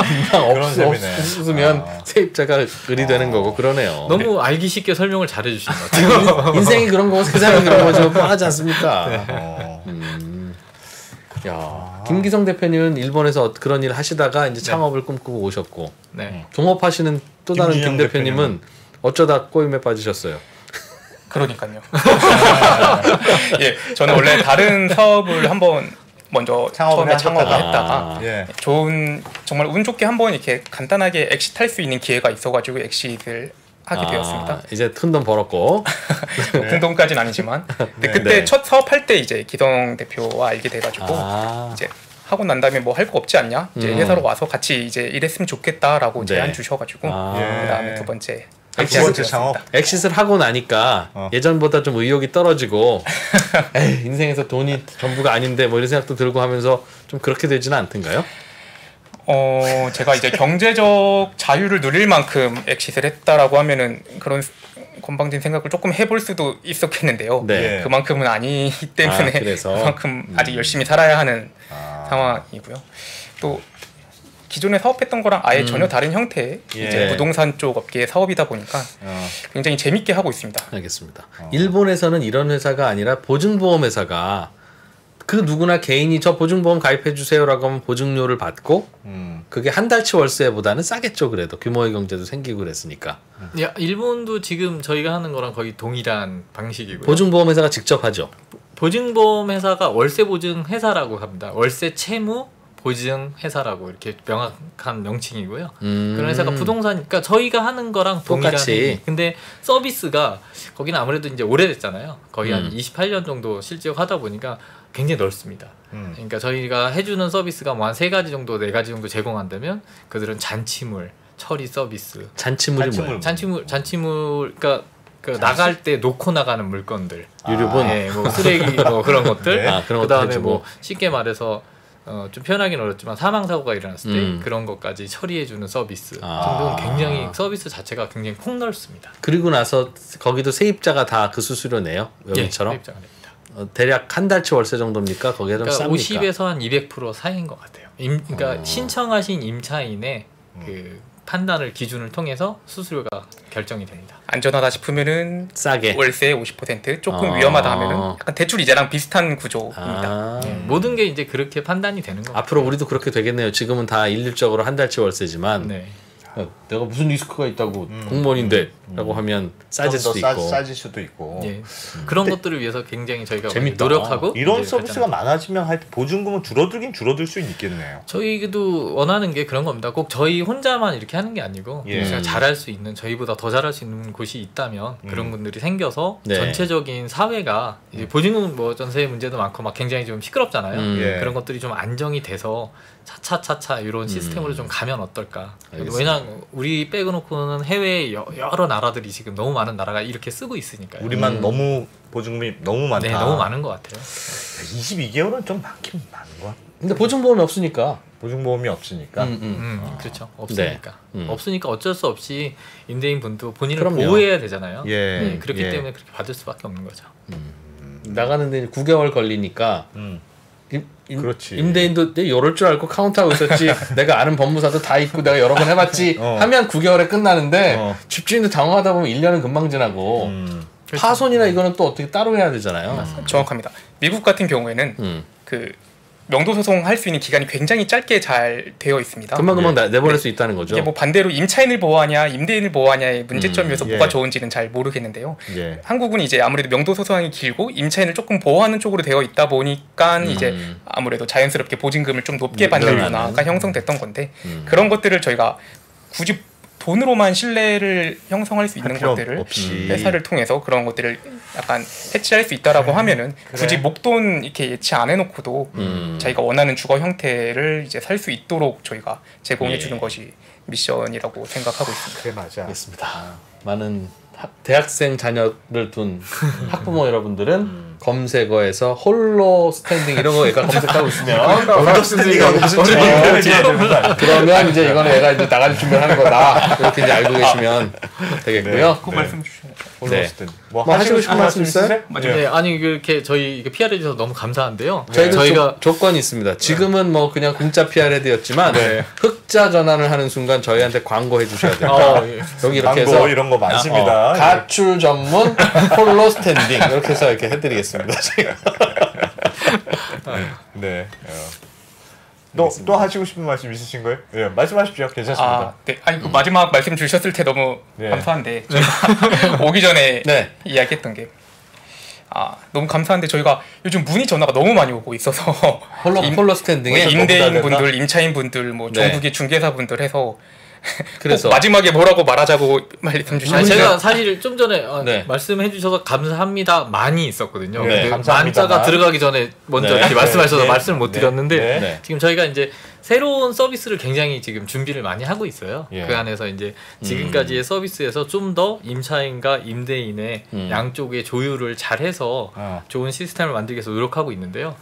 빈 방 없으면 세입자가 을이 되는 거고 그러네요. 너무 알기 쉽게 설명을 잘해주신 것 같아요. 인생이 그런 거고 세상이 그런 거죠. 뻔하지 않습니까? 야, 김기성 대표님은 일본에서 그런 일 하시다가 이제 창업을 꿈꾸고 오셨고 동업하시는 또 다른 김 대표님은 어쩌다 꼬임에 빠지셨어요. 그러니까요. 저는 원래 다른 사업을 한번 먼저 처음에 창업을 했다가 좋은 정말 운 좋게 한번 이렇게 간단하게 엑시트할 수 있는 기회가 있어가지고 엑시트를 하게 되었습니다. 이제 큰 돈 벌었고 큰 돈까지는 아니지만 그때 첫 사업할 때 이제 기성 대표와 알게 돼가지고 이제 하고 난 다음에 뭐 할 거 없지 않냐? 이제 회사로 와서 같이 이제 일했으면 좋겠다라고 제안 주셔가지고 그다음에 두 번째 창업. 엑시트를 하고 나니까 예전보다 좀 의욕이 떨어지고 에이, 인생에서 돈이 전부가 아닌데 뭐 이런 생각도 들고 하면서 좀 그렇게 되지는 않던가요? 제가 이제 경제적 자유를 누릴 만큼 엑시트를 했다라고 하면은 그런 건방진 생각을 조금 해볼 수도 있었겠는데요. 그만큼은 아니기 때문에 그만큼 아직 열심히 살아야 하는 상황이고요. 또 기존에 사업했던 거랑 아예 전혀 다른 형태의 이제 부동산 쪽 업계의 사업이다 보니까 굉장히 재밌게 하고 있습니다. 알겠습니다. 일본에서는 이런 회사가 아니라 보증보험 회사가 그 누구나 개인이 저 보증보험 가입해 주세요라고 하면 보증료를 받고 그게 한 달치 월세보다는 싸겠죠. 그래도 규모의 경제도 생기고 그랬으니까. 일본도 지금 저희가 하는 거랑 거의 동일한 방식이고요. 보증보험 회사가 직접 하죠. 보증보험 회사가 월세 보증 회사라고 합니다. 월세 채무 보증 회사라고 이렇게 명확한 명칭이고요. 그런 회사가 부동산, 그러니까 저희가 하는 거랑 동일한. 근데 서비스가 거기는 아무래도 이제 오래됐잖아요. 거의 한 28년 정도 실제 하다 보니까 굉장히 넓습니다. 그러니까 저희가 해주는 서비스가 뭐 한 3가지 정도, 4가지 정도 제공한다면 그들은 잔치물, 처리 서비스. 잔치물이 뭐예요? 잔치물, 그러니까 나갈 때 놓고 나가는 물건들, 유류분, 네, 뭐 쓰레기, 뭐 그런 것들. 네. 그런 그다음에 뭐 쉽게 말해서 좀 표현하기는 어렵지만 사망 사고가 일어났을 때 그런 것까지 처리해주는 서비스 정도는 굉장히 서비스 자체가 굉장히 폭넓습니다. 그리고 나서 거기도 세입자가 다 그 수수료 내요? 여기처럼? 세입자가 냅니다. 대략 한 달치 월세 정도입니까? 거기가 좀 그러니까 쌉니까? 50에서 한 200% 사이인 것 같아요. 그러니까 신청하신 임차인의 그 판단을 기준을 통해서 수수료가 결정이 됩니다. 안전하다 싶으면은 싸게 월세 50%, 조금 위험하다 하면은 약간 대출 이자랑 비슷한 구조입니다. 모든 게 이제 그렇게 판단이 되는 거. 앞으로 우리도 그렇게 되겠네요. 지금은 다 일률적으로 한 달치 월세지만 네. 내가 무슨 리스크가 있다고 공무원인데 라고 하면 싸질 수도 있고 싸질 수도 있고 예. 그런 것들을 위해서 굉장히 저희가 재밌다. 노력하고 이런 서비스가 많아지면 할 때 보증금은 줄어들긴 줄어들 수 있겠네요. 저희도 원하는 게 그런 겁니다. 꼭 저희 혼자만 이렇게 하는 게 아니고 제가 잘할 수 있는, 저희보다 더 잘할 수 있는 곳이 있다면 그런 분들이 생겨서 전체적인 사회가 이제 보증금 뭐 전세 문제도 많고 막 굉장히 좀 시끄럽잖아요. 그런 것들이 좀 안정이 돼서 차차차차 이런 시스템으로 좀 가면 어떨까. 왜냐면 우리 빼고놓고는 해외 여러 나라들이 지금 너무 많은 나라가 이렇게 쓰고 있으니까요. 우리만 너무 보증금이 너무 많다. 네, 너무 많은 것 같아요. 22개월은 좀 많긴 많은 것 같아요. 근데 보증보험이 없으니까 보증보험이 없으니까. 그렇죠. 없으니까. 네. 없으니까 어쩔 수 없이 임대인분도 본인을 보호해야 되잖아요. 예. 그렇기 때문에 그렇게 받을 수밖에 없는 거죠. 나가는데 9개월 걸리니까 그렇지. 임대인도 이럴 줄 알고 카운트하고 있었지. 내가 아는 법무사도 다 있고 내가 여러 번 해봤지 하면 9개월에 끝나는데 집주인도 당황하다 보면 1년은 금방 지나고 파손이나 이거는 또 어떻게 따로 해야 되잖아요. 정확합니다. 미국 같은 경우에는 그 명도 소송 할 수 있는 기간이 굉장히 짧게 잘 되어 있습니다. 금방 내보낼 수 있다는 거죠. 이게 뭐 반대로 임차인을 보호하냐 임대인을 보호하냐의 문제점이어서 뭐가 좋은지는 잘 모르겠는데요. 한국은 이제 아무래도 명도 소송이 길고 임차인을 조금 보호하는 쪽으로 되어 있다 보니까 이제 아무래도 자연스럽게 보증금을 좀 높게 받는 문화가 형성됐던 건데 그런 것들을 저희가 굳이 돈으로만 신뢰를 형성할 수 있는 것들을 회사를 통해서 그런 것들을 약간 해치할 수 있다라고 하면은 굳이 목돈 이렇게 예치 안 해놓고도 자기가 원하는 주거 형태를 이제 살 수 있도록 저희가 제공해 주는 것이 미션이라고 생각하고 있습니다. 그래 맞아. 알겠습니다. 많은 대학생 자녀를 둔 학부모 여러분들은 검색어에서 홀로 스탠딩 이런 거 얘가 검색하고 있으면 홀로 스탠딩이 무슨 그러면 이제 이거는 얘가 이제 나갈 준비를 하는 거다 이렇게 이제 알고 계시면 되겠고요. 그 말씀 주시면 뭐 하시고 싶은 말씀 있어요? 네, 아니 이렇게 저희 이렇게 PR 해주셔서 너무 감사한데요. 저희가 조건이 있습니다. 지금은 뭐 그냥 공짜 PR 헤드였지만 흑자 전환을 하는 순간 저희한테 광고 해주셔야 됩니다. 여기 이렇게 해서 이런 거 많습니다. 가출 전문 홀로 스탠딩 이렇게 해서 이렇게 해드리겠습니다. 네. 또 하시고 싶은 말씀 있으신 거예요? 네, 말씀하십시오. 괜찮습니다. 네. 아니 그 마지막 말씀 주셨을 때 너무 감사한데 저희가 오기 전에 이야기했던 게 너무 감사한데 저희가 요즘 문의 전화가 너무 많이 오고 있어서 홀로 스탠딩에 임대인분들, 임차인분들, 뭐 전국의 중개사분들 해서 그래서 마지막에 뭐라고 말하자고 말씀 주시면 제가 사실 좀 전에 말씀해 주셔서 감사합니다 많이 있었거든요. 만자가 들어가기 전에 먼저 이렇게 말씀하셔서 말씀을 못 드렸는데 지금 저희가 이제 새로운 서비스를 굉장히 지금 준비를 많이 하고 있어요. 그 안에서 이제 지금까지의 서비스에서 좀 더 임차인과 임대인의 양쪽의 조율을 잘해서 좋은 시스템을 만들기 위해서 노력하고 있는데요.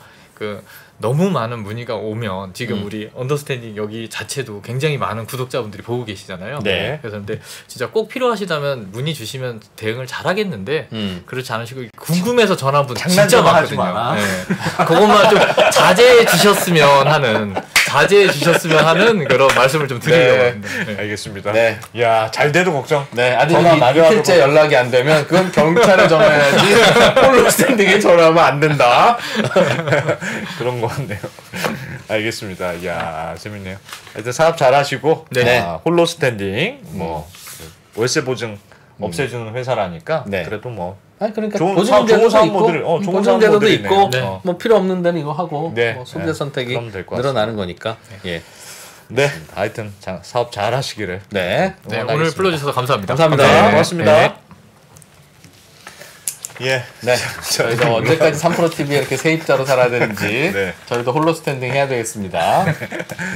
너무 많은 문의가 오면 지금 우리 언더스탠딩 여기 자체도 굉장히 많은 구독자분들이 보고 계시잖아요. 그래서 근데 진짜 꼭 필요하시다면 문의 주시면 대응을 잘하겠는데 그렇지 않으시고 궁금해서 전화 분 진짜 많거든요. 그것만 좀 자제해 주셨으면 하는 그런 말씀을 좀 드리려고 합니다. 알겠습니다. 야, 잘 돼도 걱정. 아들이 이틀째 연락이 안 되면 그건 경찰에 전화해야지 홀로 스탠딩에 전화하면 안 된다. 그런 거 같네요. 알겠습니다. 이야, 재밌네요. 일단 사업 잘하시고 홀로 스탠딩 뭐 월세 보증 없애주는 회사라니까 그래도 뭐 아니 그러니까 좋은 보증금 제도도 사업모델을, 있고 좋은 보증금 제도도 사업모델이네요. 있고 네. 뭐 필요 없는 데는 이거 하고 네. 뭐 소비자 네. 선택이 그러면 될것 늘어나는 거니까. 예. 네. 하여튼 사업 잘 하시기를. 네. 네, 오늘 불러주셔서 감사합니다. 감사합니다. 네. 고맙습니다. 네. 예. 네. 저희가 언제까지 3프로 TV에 이렇게 세입자로 살아야 되는지 네. 저희도 홀로 스탠딩 해야 되겠습니다.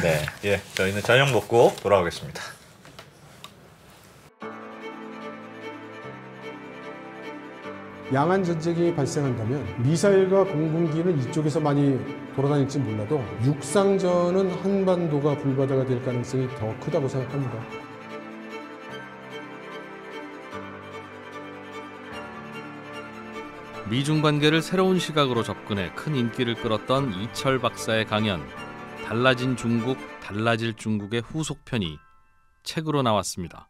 네. 예. 저희는 저녁 먹고 돌아오겠습니다. 양안 전쟁이 발생한다면 미사일과 공군기는 이쪽에서 많이 돌아다닐지 몰라도 육상전은 한반도가 불바다가 될 가능성이 더 크다고 생각합니다. 미중 관계를 새로운 시각으로 접근해 큰 인기를 끌었던 이철 박사의 강연 달라진 중국, 달라질 중국의 후속편이 책으로 나왔습니다.